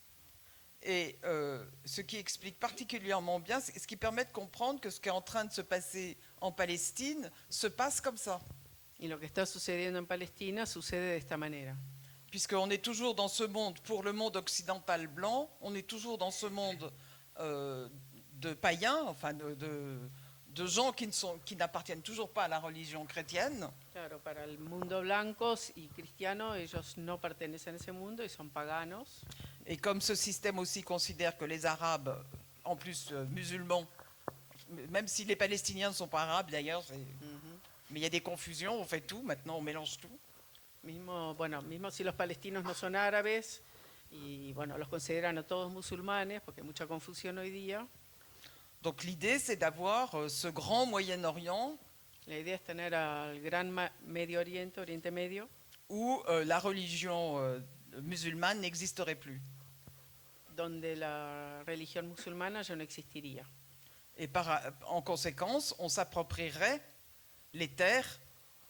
et ce qui explique particulièrement bien, ce qui permet de comprendre que ce qui est en train de se passer en Palestine se passe comme ça. Y lo que está sucediendo en Palestina sucede de esta manera. Puisqu'on est toujours dans ce monde, pour le monde occidental blanc, on est toujours dans ce monde de païens, enfin de gens qui n'appartiennent toujours pas à la religion chrétienne. Claro, para el mundo blancos y cristiano, ellos no pertenecen a ese mundo y son paganos. Et comme ce système aussi considère que les Arabes, en plus musulmans, même si les Palestiniens ne sont pas arabes d'ailleurs, mais il y a des confusions, on fait tout, maintenant on mélange tout. Mismo si los palestinos no son árabes y bueno, los consideran a todos musulmanes porque hay mucha confusión hoy día. Donc l'idée c'est d'avoir ce grand Moyen-Orient La idea es tener al gran Medio Oriente, Oriente Medio, où la religion musulmane n'existerait plus. donde la religión musulmana ya no existiría. Et en conséquence, on s'approprierait les terres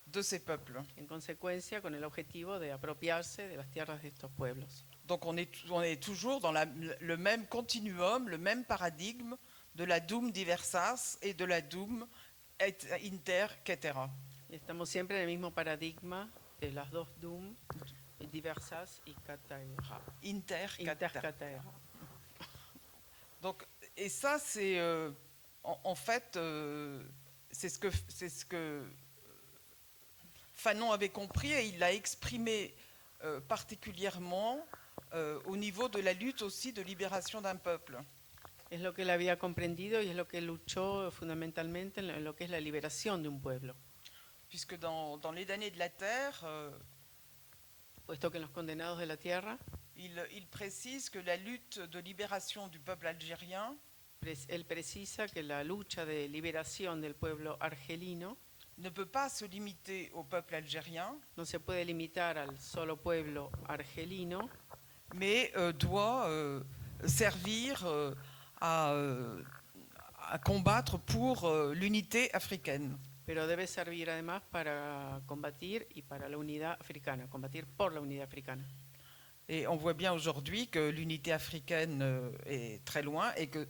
de ces peuples. En consecuencia, con el objetivo de apropiarse de las tierras de estos pueblos. Donc on est toujours dans le même continuum, le même paradigme de la Dum Diversas et de la Dum Inter Cetera. Y estamos siempre en el mismo paradigma de las dos Dum, diversas y Cataera. Intercatera. Donc, et ça, c'est en fait, c'est ce que Fanon avait compris et il l'a exprimé particulièrement au niveau de la lutte aussi de libération d'un peuple. Es lo que él había comprendido y es lo que él luchó fundamentalmente en lo que es la liberación de un pueblo. Puisque dans Les damnés de la terre, Puesto que en los condenados de la tierra, il précise que la lutte de libération du peuple algérien él precisa que la lucha de liberación del pueblo argelino ne peut pas se limiter au peuple algérien, no se puede limitar al solo pueblo argelino, mais doit servir à combattre pour l'unité africaine. pero debe servir además para combatir y para la unidad africana, combatir por la unidad africana. Et on voit bien aujourd'hui que l'unité africaine est très loin et que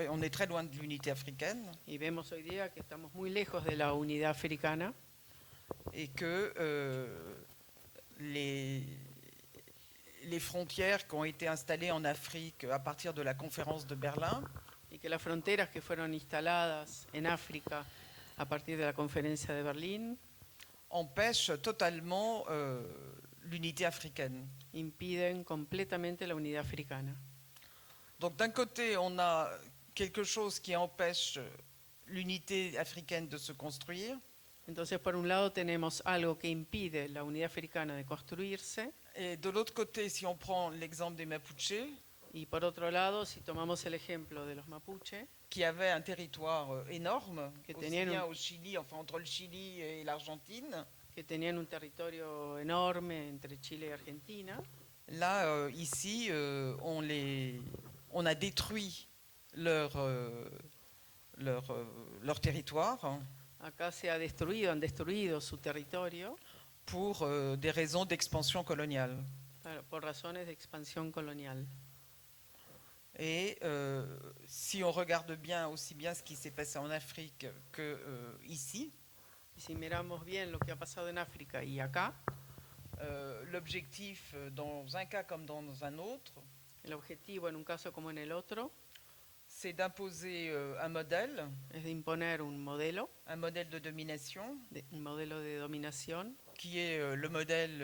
on est très loin de l'unité africaine Y vemos hoy día que estamos muy lejos de la unidad africana et que les frontières qui ont été installées en Afrique à partir de la conférence de Berlin y que las fronteras que fueron instaladas en África a partir de la conferencia de Berlín empêchent totalement l'unité africaine. impiden completamente la unidad africana. Donc d'un côté, on a quelque chose qui empêche l'unité africaine de se construire, Entonces, por un lado tenemos algo que impide la unidad africana de construirse et de l'autre côté, si on prend l'exemple des Mapuches, y por otro lado, si tomamos el ejemplo de los mapuche, qui avaient un territoire énorme, Que aussi tenían bien un- au Chili, enfin entre le Chili et l'Argentine, que tenían un territorio enorme entre Chile y Argentina, là, ici, on a détruit leur territoire acá se ha han destruido su territorio pour des raisons d'expansion coloniale. por razones de expansión colonial. Et si on regarde bien aussi bien ce qui s'est passé en Afrique que ici, Y si miramos bien lo que ha pasado en África y acá, l'objectif dans un cas comme dans un autre, el objetivo en un caso como en el otro c'est d'imposer un modèle es de imponer un modelo de domination un modelo de dominación, qui est le modèle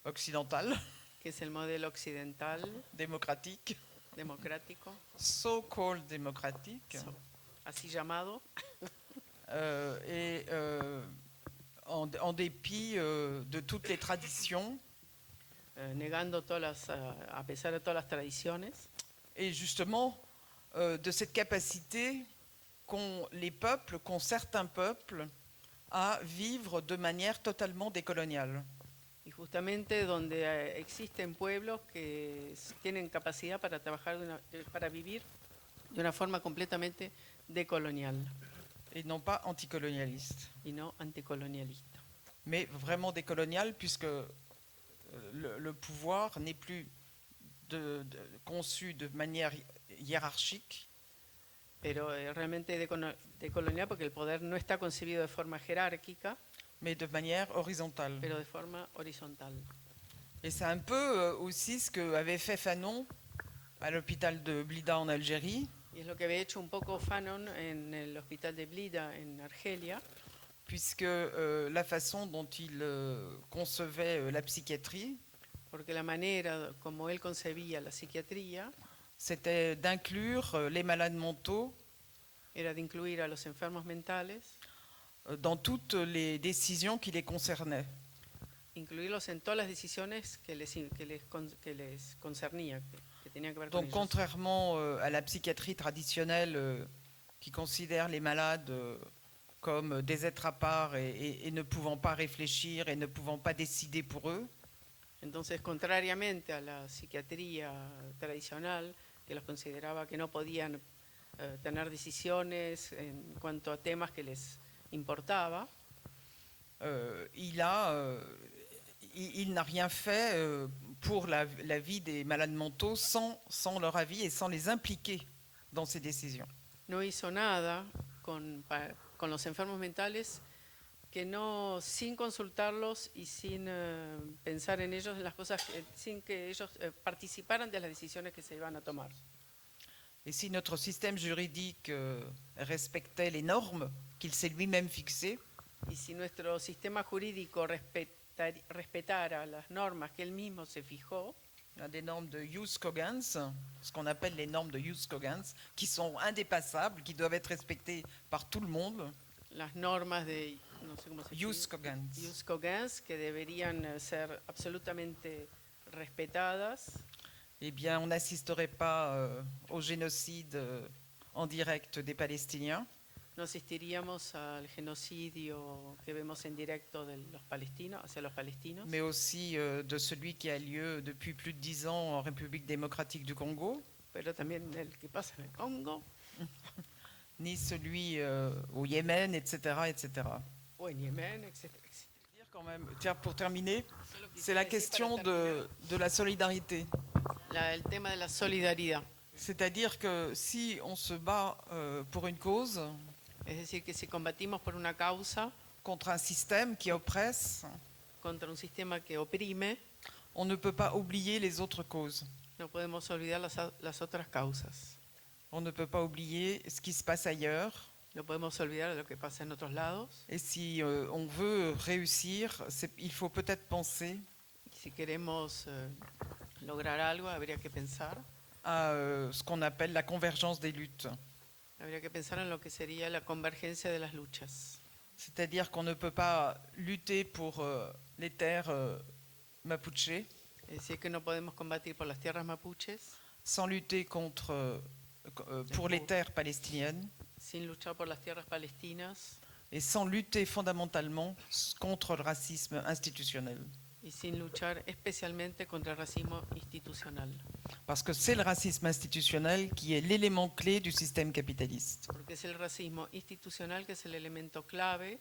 occidental, que es el modelo occidental, démocratique, democrático, so-called démocratique, así llamado, et en dépit de toutes les traditions negando a pesar de todas las tradiciones, et justement de cette capacité qu'ont les peuples, qu'ont certains peuples à vivre de manière totalement décoloniale. y justamente donde existen pueblos que tienen capacidad para trabajar, para vivir de una forma completamente decolonial Et non pas anticolonialiste, y no anticolonialista. mais vraiment décoloniale puisque le pouvoir n'est plus conçu de manière hiérarchique, Pero realmente decolonial porque el poder no está concebido de forma jerárquica, mais de manière horizontale. pero de forma horizontal. Et c'est un peu aussi ce qu'avait fait Fanon à l'hôpital de Blida en Algérie, Y es lo que había hecho un poco Fanon en el hospital de Blida en Argelia, puisque la façon dont il concevait la psychiatrie, porque la manera como él concebía la psiquiatría c'était d'inclure les malades mentaux era de incluir a los enfermos mentales, dans toutes les décisions qui les concernaient. incluirlos en todas las decisiones que les concernía, que tenían que ver con Donc ellos. contrairement à la psychiatrie traditionnelle qui considère les malades comme des êtres à part et ne pouvant pas réfléchir et ne pouvant pas décider pour eux, Entonces, contrariamente a la psiquiatría tradicional, que los consideraba que no podían tener decisiones en cuanto a temas que les importaba, il n'a rien fait pour la vie des malades mentaux sans leur avis et sans les impliquer dans ces décisions. no hizo nada con los enfermos mentales que no, sin consultarlos y sin pensar en ellos, en las cosas, sin que ellos participaran de las decisiones que se iban a tomar. Et si notre système juridique respectait les normes qu'il s'est lui-même fixées, Y si nuestro sistema jurídico respetara las normas que él mismo se fijó, des normes de Jus Cogens, ce qu'on appelle les normes de Jus Cogens, qui sont indépassables, qui doivent être respectées par tout le monde, las normas de, no sé cómo se Jus escribe, Cogens. Jus Cogens, que deberían ser absolutamente respetadas, eh bien, on n'assisterait pas au génocide en direct des Palestiniens, No asistiríamos al genocidio que vemos en directo de los palestinos, hacia los palestinos, mais aussi de celui qui a lieu depuis plus de 10 ans en République démocratique du Congo, pero también el que pasa en el Congo ni celui au Yémen, etc., etc. o en Yemen, etcétera, etcétera. Dire quand même, tiens, pour terminer, Solo c'est la quisiera decir question para terminar, de la solidarité. el tema de la solidaridad. C'est-à-dire que si on se bat pour une cause, Es decir, que si combatimos por una causa contre un système qui oppresse, contra un sistema que oprime, on ne peut pas oublier les autres causes. no podemos olvidar las otras causas. On ne peut pas oublier ce qui se passe ailleurs. No podemos olvidar de lo que pasa en otros lados. Et si on veut réussir, il faut peut-être penser Y si queremos lograr algo, habría que pensar. à ce qu'on appelle la convergence des luttes. Habría que pensar en lo que sería la convergencia de las luchas. C'est-à-dire qu'on ne peut pas lutter pour les terres mapuche Es decir, que no podemos combatir por las tierras mapuches sans lutter pour les terres palestiniennes sin luchar por las tierras palestinas et sans lutter fondamentalement contre le racisme institutionnel. y sin luchar especialmente contra el racismo institucional. Parce que c'est le racisme institutionnel qui est l'élément clé du système capitaliste. Porque es el racismo institucional que es el elemento clave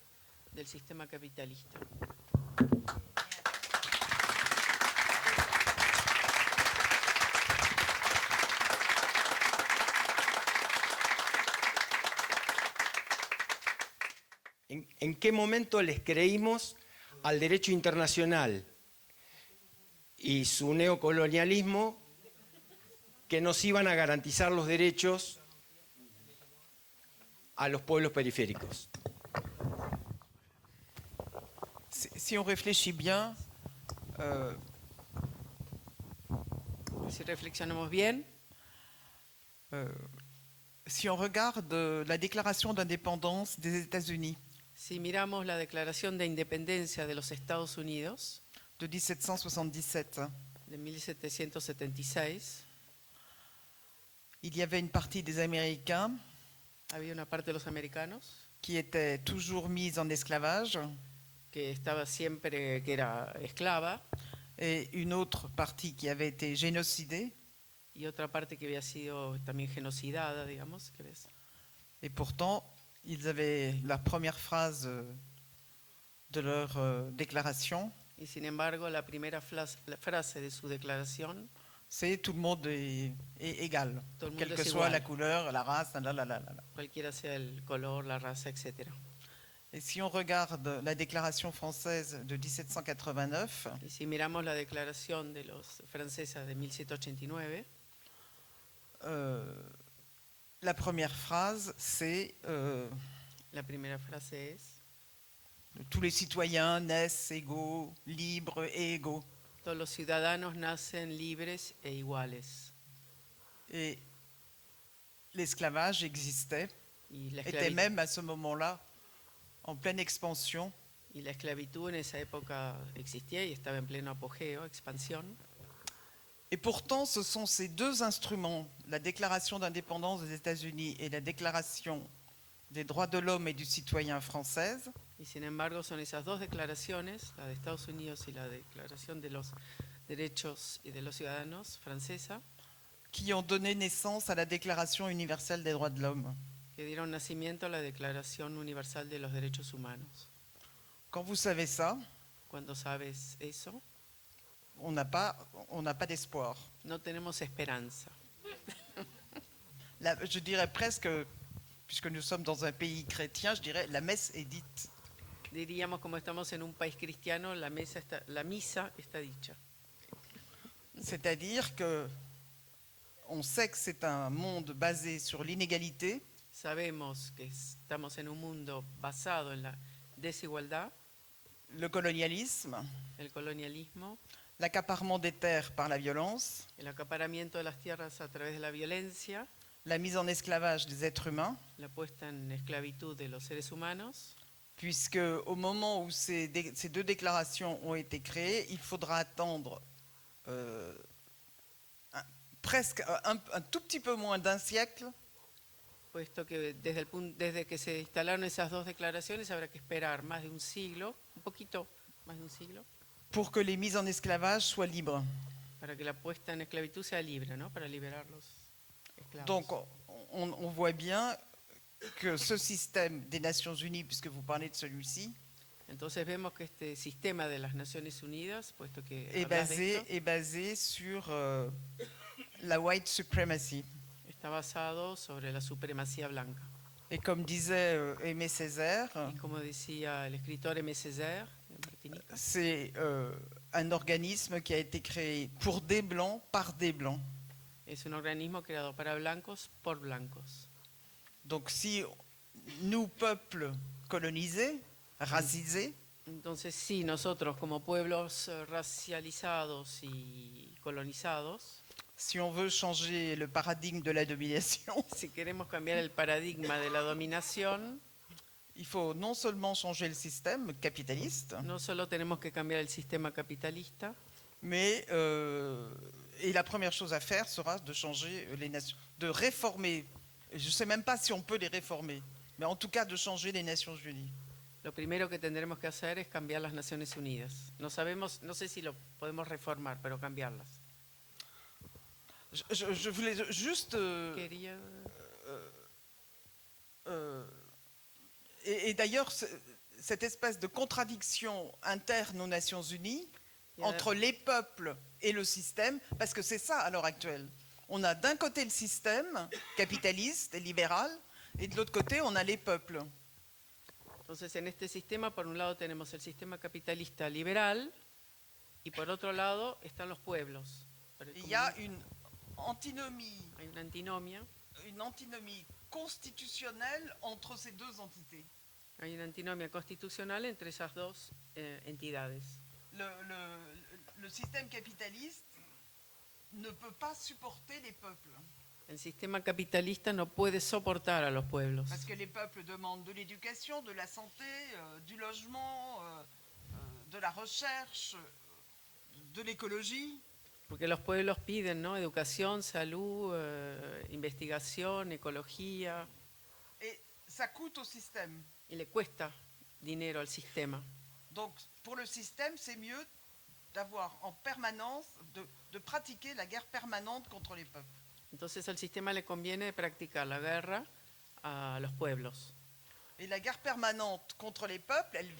del sistema capitalista. ¿En qué momento les creímos al derecho internacional y su neocolonialismo que nos iban a garantizar los derechos a los pueblos periféricos? Si on réfléchit bien, Si reflexionamos bien, si on regarde la déclaration d'indépendance des États-Unis si miramos la Declaración de Independencia de los Estados Unidos de 1777, de 1776, il y avait une partie des Américains había una parte de los americanos qui était toujours mise en esclavage que estaba siempre, que era esclava, et une autre partie qui avait été génocidée. y otra parte que había sido también genocidada, digamos. Que ves. Et pourtant, ils avaient la première phrase de leur déclaration, Y sin embargo, la primera la frase de su declaración, c'est tout le monde est égal, Tout le monde quelle que est soit igual. la couleur, la race, la. cualquiera sea el color, la raza, etc. Et si on regarde la déclaration française de 1789, Y si miramos la declaración de los francesas de 1789, la première phrase, c'est la primera frase es: tous les citoyens naissent égaux, libres et égaux. todos los ciudadanos nacen libres e iguales. Et l'esclavage existait, Y la, était même à ce moment-là en pleine expansion. y la esclavitud en esa época existía y estaba en pleno apogeo, expansión. Et pourtant, ce sont ces deux instruments, la Déclaration d'indépendance des États-Unis et la Déclaration des droits de l'homme et du citoyen française, Y sin embargo son esas dos declaraciones, la de Estados Unidos y la Declaración de los Derechos y de los Ciudadanos francesa, qui ont donné naissance à la Déclaration universelle des droits de l'homme. que dieron nacimiento a la Declaración Universal de los Derechos Humanos. Quand vous savez ça, Cuando sabes eso, on n'a pas d'espoir. no tenemos esperanza. Je dirais presque, puisque nous sommes dans un pays chrétien, je dirais la messe est dite. Diríamos, como estamos en un país cristiano, la misa está dicha. C'est-à-dire que on sait que c'est un monde basé sur l'inégalité, Sabemos que estamos en un mundo basado en la desigualdad, le colonialisme, el colonialismo, l'accaparement des terres par la violence, el acaparamiento de las tierras a través de la violencia, la mise en esclavage des êtres humains, la puesta en esclavitud de los seres humanos, puisque au moment où ces deux déclarations ont été créées, il faudra attendre presque un tout petit peu moins d'un siècle puesto que desde que se instalaron esas dos declaraciones habrá que esperar más de un siglo, un poquito más de un siglo, pour que les mises en esclavage soient libres. para que la puesta en esclavitud sea libre, ¿no? Para liberar los esclavos. Donc on voit bien que ce système des Nations Unies, puisque vous parlez de celui-ci, Entonces vemos que este sistema de las Naciones Unidas, puesto que est hablas de esto, basé sur la white supremacy. está basado sobre la supremacía blanca. Et comme disait Aimé Césaire, Y como decía el escritor Aimé Césaire, de Martinica, c'est un organisme qui a été créé pour des blancs, par des blancs. es un organismo creado para blancos por blancos. Donc si nous, peuples colonisés, racisés, Entonces sí, nosotros como pueblos racializados y colonizados, si on veut changer le paradigme de la domination, si queremos cambiar el paradigma de la dominación, il faut non seulement changer le système capitaliste, no solo tenemos que cambiar el sistema capitalista, mais et la première chose à faire sera de changer les nations, de réformer. Je ne sais même pas si on peut les réformer, mais en tout cas de changer les Nations Unies. lo primero que tendremos que hacer es cambiar las Naciones Unidas. No sabemos, no sé si lo podemos reformar, pero cambiarlas. Je voulais juste Quería, et d'ailleurs cette espèce de contradiction interne aux Nations Unies entre les peuples et le système, parce que c'est ça à l'heure actuelle. On a d'un côté le système capitaliste et libéral, et de l'autre côté on a les peuples. entonces, en este sistema, por un lado tenemos el sistema capitalista liberal y por otro lado están los pueblos. Pero Il y a une antinomie, hay una une antinomie constitutionnelle entre ces deux entités. Hay una antinomia constitucional entre esas dos entidades. Le système capitaliste ne peut pas supporter les peuples. El sistema capitalista no puede soportar a los pueblos, Parce que les peuples demandent de l'éducation, de la santé, du logement, de la recherche, de l'écologie. porque los pueblos piden, ¿no? Educación, salud, investigación, ecología, Et ça coûte au système. y le cuesta dinero al sistema. Donc pour le système, c'est mieux d'avoir en permanence, de pratiquer la guerre permanente contre les peuples. Entonces al sistema le conviene practicar la guerra a los pueblos. Et la guerre permanente contre les peuples, elle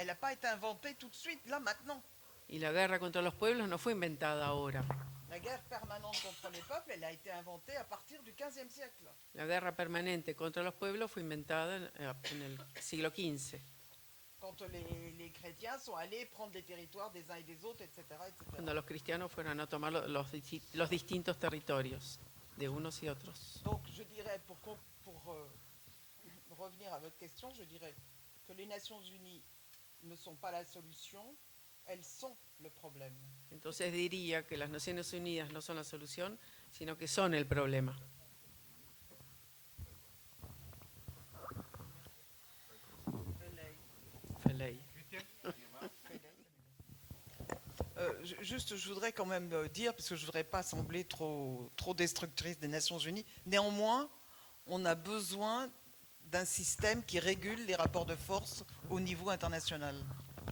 n'a pas été inventée tout de suite, là, maintenant. Y la guerra contra los pueblos no fue inventada ahora. La guerre permanente contre les peuples, elle a été inventée à partir du XVe siècle. La guerra permanente contra los pueblos fue inventada en el siglo XV, Quand les chrétiens sont allés prendre les territoires des uns et des autres, etc. cuando los cristianos fueron a tomar los distintos territorios de unos y otros. Donc je dirais, pour revenir à votre question, je dirais que les Nations Unies ne sont pas la solution, elles sont le problème. Entonces diría que las Naciones Unidas no son la solución, sino que son el problema. Feley. Juste, je voudrais quand même dire, parce que je ne voudrais pas sembler trop destructrice des Nations Unies, néanmoins, on a besoin d'un système qui régule les rapports de force au niveau international.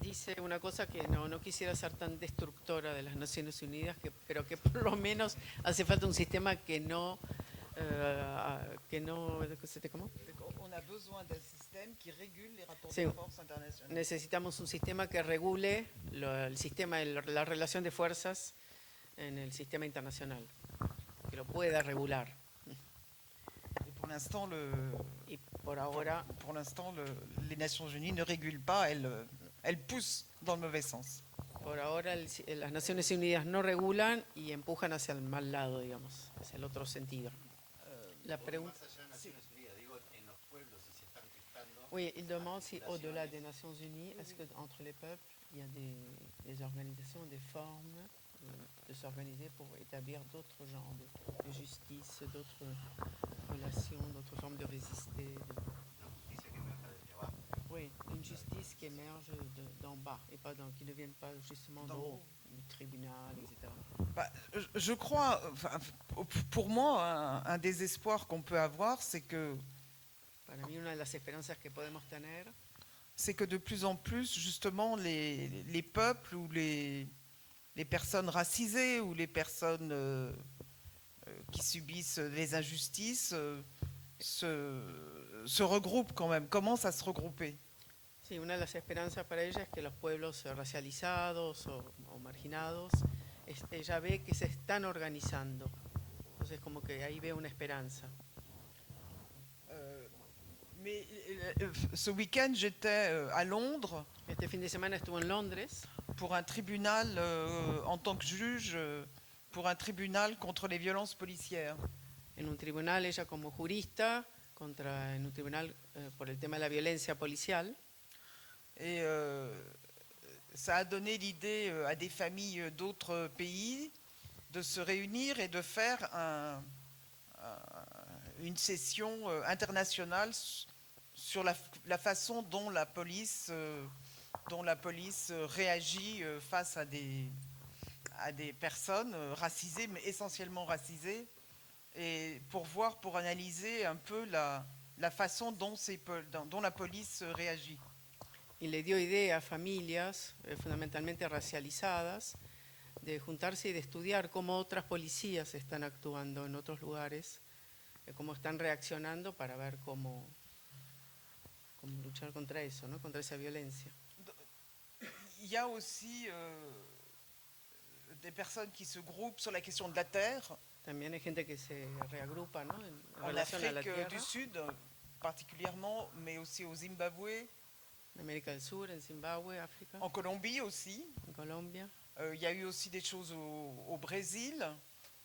Dice una cosa que no quisiera ser tan destructora de las Naciones Unidas, pero que por lo menos hace falta un sistema que no... ¿cómo? On a besoin d'un système qui régule les rapports Sí. de force internationaux. Necesitamos un sistema que regule el sistema, la relación de fuerzas en el sistema internacional, que lo pueda regular. Et pour l'instant, Y por ahora les Nations Unies ne régulent pas, elles poussent dans le mauvais sens. las Naciones Unidas no regulan y empujan hacia el mal lado, digamos, hacia el otro sentido. La pregunta... Oui, il demande si au-delà des Nations Unies, est-ce que entre les peuples, il y a des organisations, des formes de s'organiser pour établir d'autres genres de justice, d'autres relations, d'autres formes de résister. Oui, une justice qui émerge d'en bas et pas qui ne vienne pas justement d'en haut. tribunales y todo. Bah, je crois, enfin, pour moi, un désespoir qu'on peut avoir, c'est que Para mí una de las esperanzas que podemos tener de plus en plus, justement, les peuples ou les personnes racisées ou les personnes qui subissent les injustices se regroupent quand même, commencent à se regrouper. Sí, una de las esperanzas para ella es que los pueblos racializados o marginados, ella ve que se están organizando. Entonces como que ahí ve una esperanza. Mais ce week-end, j'étais à Londres Este fin de semana estuvo en Londres pour un tribunal, en tant que juge, pour un tribunal contre les violences policières. en un tribunal, ella como jurista, en un tribunal por el tema de la violencia policial. Et ça a donné l'idée à des familles d'autres pays de se réunir et de faire une session internationale sur la façon dont la police réagit face à des personnes racisées, mais essentiellement racisées, et pour analyser un peu la façon dont la police réagit. Y le dio idea a familias, fundamentalmente racializadas, de juntarse y de estudiar cómo otras policías están actuando en otros lugares, cómo están reaccionando para ver cómo luchar contra eso, ¿no? Contra esa violencia. Il y a aussi des personnes qui se groupent sur la question de la terre, También hay gente que se reagrupa, ¿no? En en relación a la Afrique tierra, du Sud particulièrement, mais aussi au Zimbabwe, en América del Sur, en Zimbabue, África, en Colombie aussi. en Colombia, Il y a eu aussi des choses au Brésil.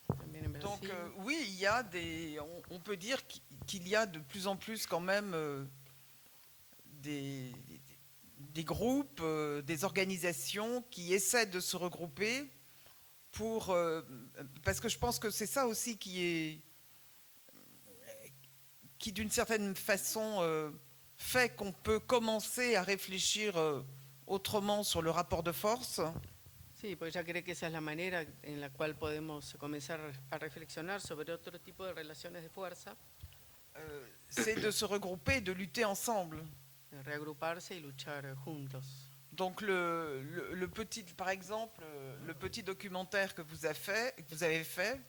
también en Donc Brasil. oui, il y a on peut dire qu'il y a de plus en plus quand même des groupes, des organisations qui essaient de se regrouper parce que je pense que c'est ça aussi qui d'une certaine façon fait qu'on peut commencer à réfléchir autrement sur le rapport de force. Sí, porque ella cree que esa es la manera en la cual podemos comenzar a reflexionar sobre otro tipo de relaciones de fuerza, C'est de se regrouper et de lutter ensemble. de reagruparse y luchar juntos. Donc le petit, par exemple, le petit documentaire que vous avez fait,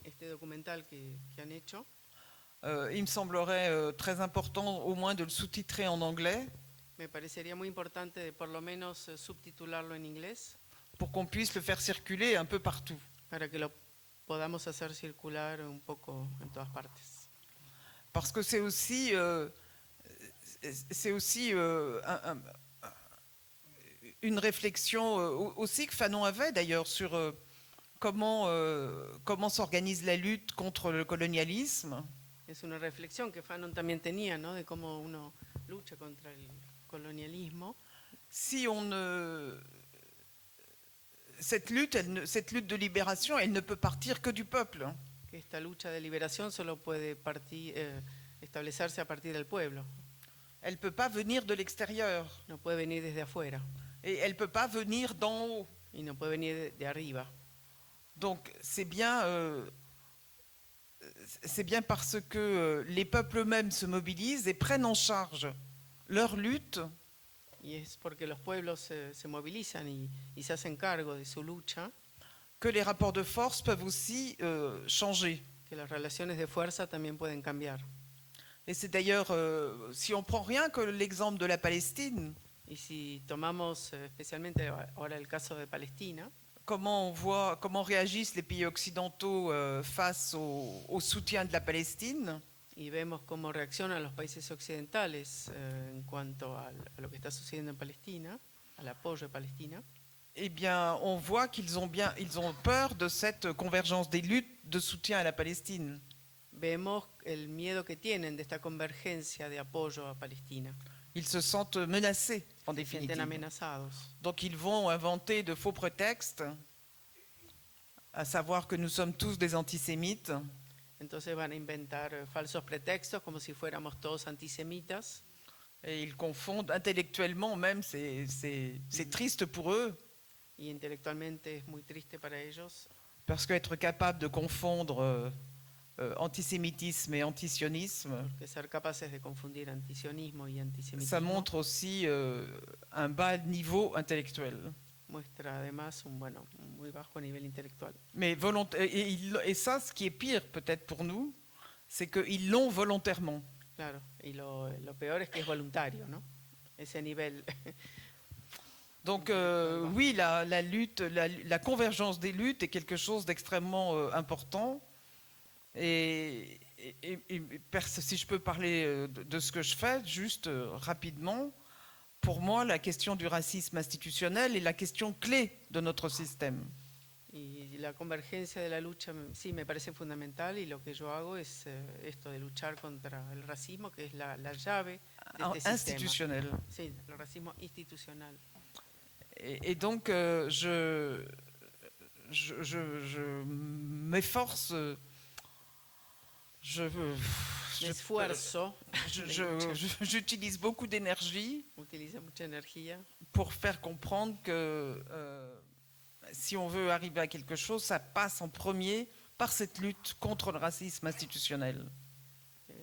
Este documental que han hecho, il me semblerait très important au moins de le sous-titrer en anglais me parecería muy importante de por lo menos subtitularlo en inglés pour qu'on puisse le faire circuler un peu partout. para que lo podamos hacer circular un poco en todas partes. Parce que c'est aussi une réflexion aussi que Fanon avait d'ailleurs sur comment s'organise la lutte contre le colonialisme. Es una reflexión que Fanon también tenía, ¿no? De cómo uno lucha contra el colonialismo. Si on cette lutte de libération, elle ne peut partir que du peuple. Que esta lucha de liberación solo puede establecerse a partir del pueblo. Elle ne peut pas venir de l'extérieur. No puede venir desde afuera Et elle ne peut pas venir d'en haut. y no puede venir de arriba. Donc c'est bien parce que les peuples eux-mêmes se mobilisent et prennent en charge leur lutte Y es porque los pueblos se movilizan y se hacen cargo de su lucha, que les rapports de force peuvent aussi changer. que las relaciones de fuerza también pueden cambiar. Et c'est d'ailleurs, si on prend rien que l'exemple de la Palestine, Y si tomamos especialmente ahora el caso de Palestina, comment réagissent les pays occidentaux face au soutien de la Palestine, y vemos cómo reaccionan los países occidentales en cuanto a lo que está sucediendo en Palestina, al apoyo de Palestina, eh bien, on voit qu'ils ont peur de cette convergence des luttes de soutien à la Palestine. vemos el miedo que tienen de esta convergencia de apoyo a Palestina. Ils se sentent menacés, en Se sienten définitive. amenazados. Donc ils vont inventer de faux prétextes, à savoir que nous sommes tous des antisémites, Entonces van a inventar falsos pretextos como si fuéramos todos antisemitas et ils confondent intellectuellement même, c'est triste pour eux, y intelectualmente es muy triste para ellos, parce qu'être capable de confondre antisémitisme et antisionisme, que ser capaces de confundir antisionismo y ça antisemitismo montre aussi un bas niveau intellectuel. muestra además un muy bajo nivel intelectual. Mais et ça, ce qui est pire peut-être pour nous, c'est qu'ils l'ont volontairement. Claro, y lo peor es que es voluntario, ¿no? Ese nivel. Donc oui, la lutte, la convergence des luttes est quelque chose d'extrêmement important. Et si je peux parler de ce que je fais, juste rapidement, pour moi, la question du racisme institutionnel est la question clé de notre système. Y la convergencia de la lucha sí me parece fundamental, y lo que yo hago es esto de luchar contra el racismo, que es la llave de este sistema. Institutionnel. Sí, el racismo institucional. Et donc, je m'efforce, Me esfuerzo, j'utilise beaucoup d'énergie utiliza mucha energía pour faire comprendre que si on veut arriver à quelque chose, ça passe en premier par cette lutte contre le racisme institutionnel.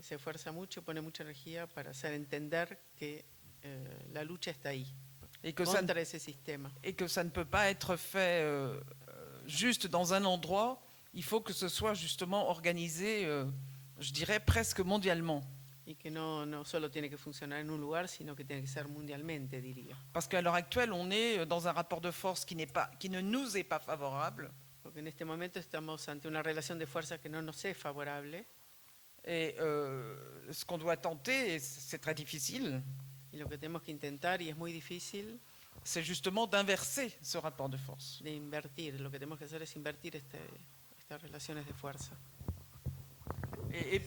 se esfuerza mucho, pone mucha energía para hacer entender que la lucha está ahí, Et que, contra ese sistema. et que ça ne peut pas être fait juste dans un endroit, il faut que ce soit justement organisé, je dirais, presque mondialement. Y que no solo tiene que funcionar en un lugar, sino que tiene que ser mundialmente, diría. Parce qu'à l'heure actuelle, on est dans un rapport de force qui ne nous est pas favorable. Porque en este momento estamos ante una relación de fuerzas que no nos es favorable, Et ce qu'on doit tenter, et c'est très difficile, y lo que tenemos que intentar, y es muy difícil, c'est justement d'inverser ce rapport de force. de invertir. Lo que tenemos que hacer es invertir estas relaciones de fuerza. Et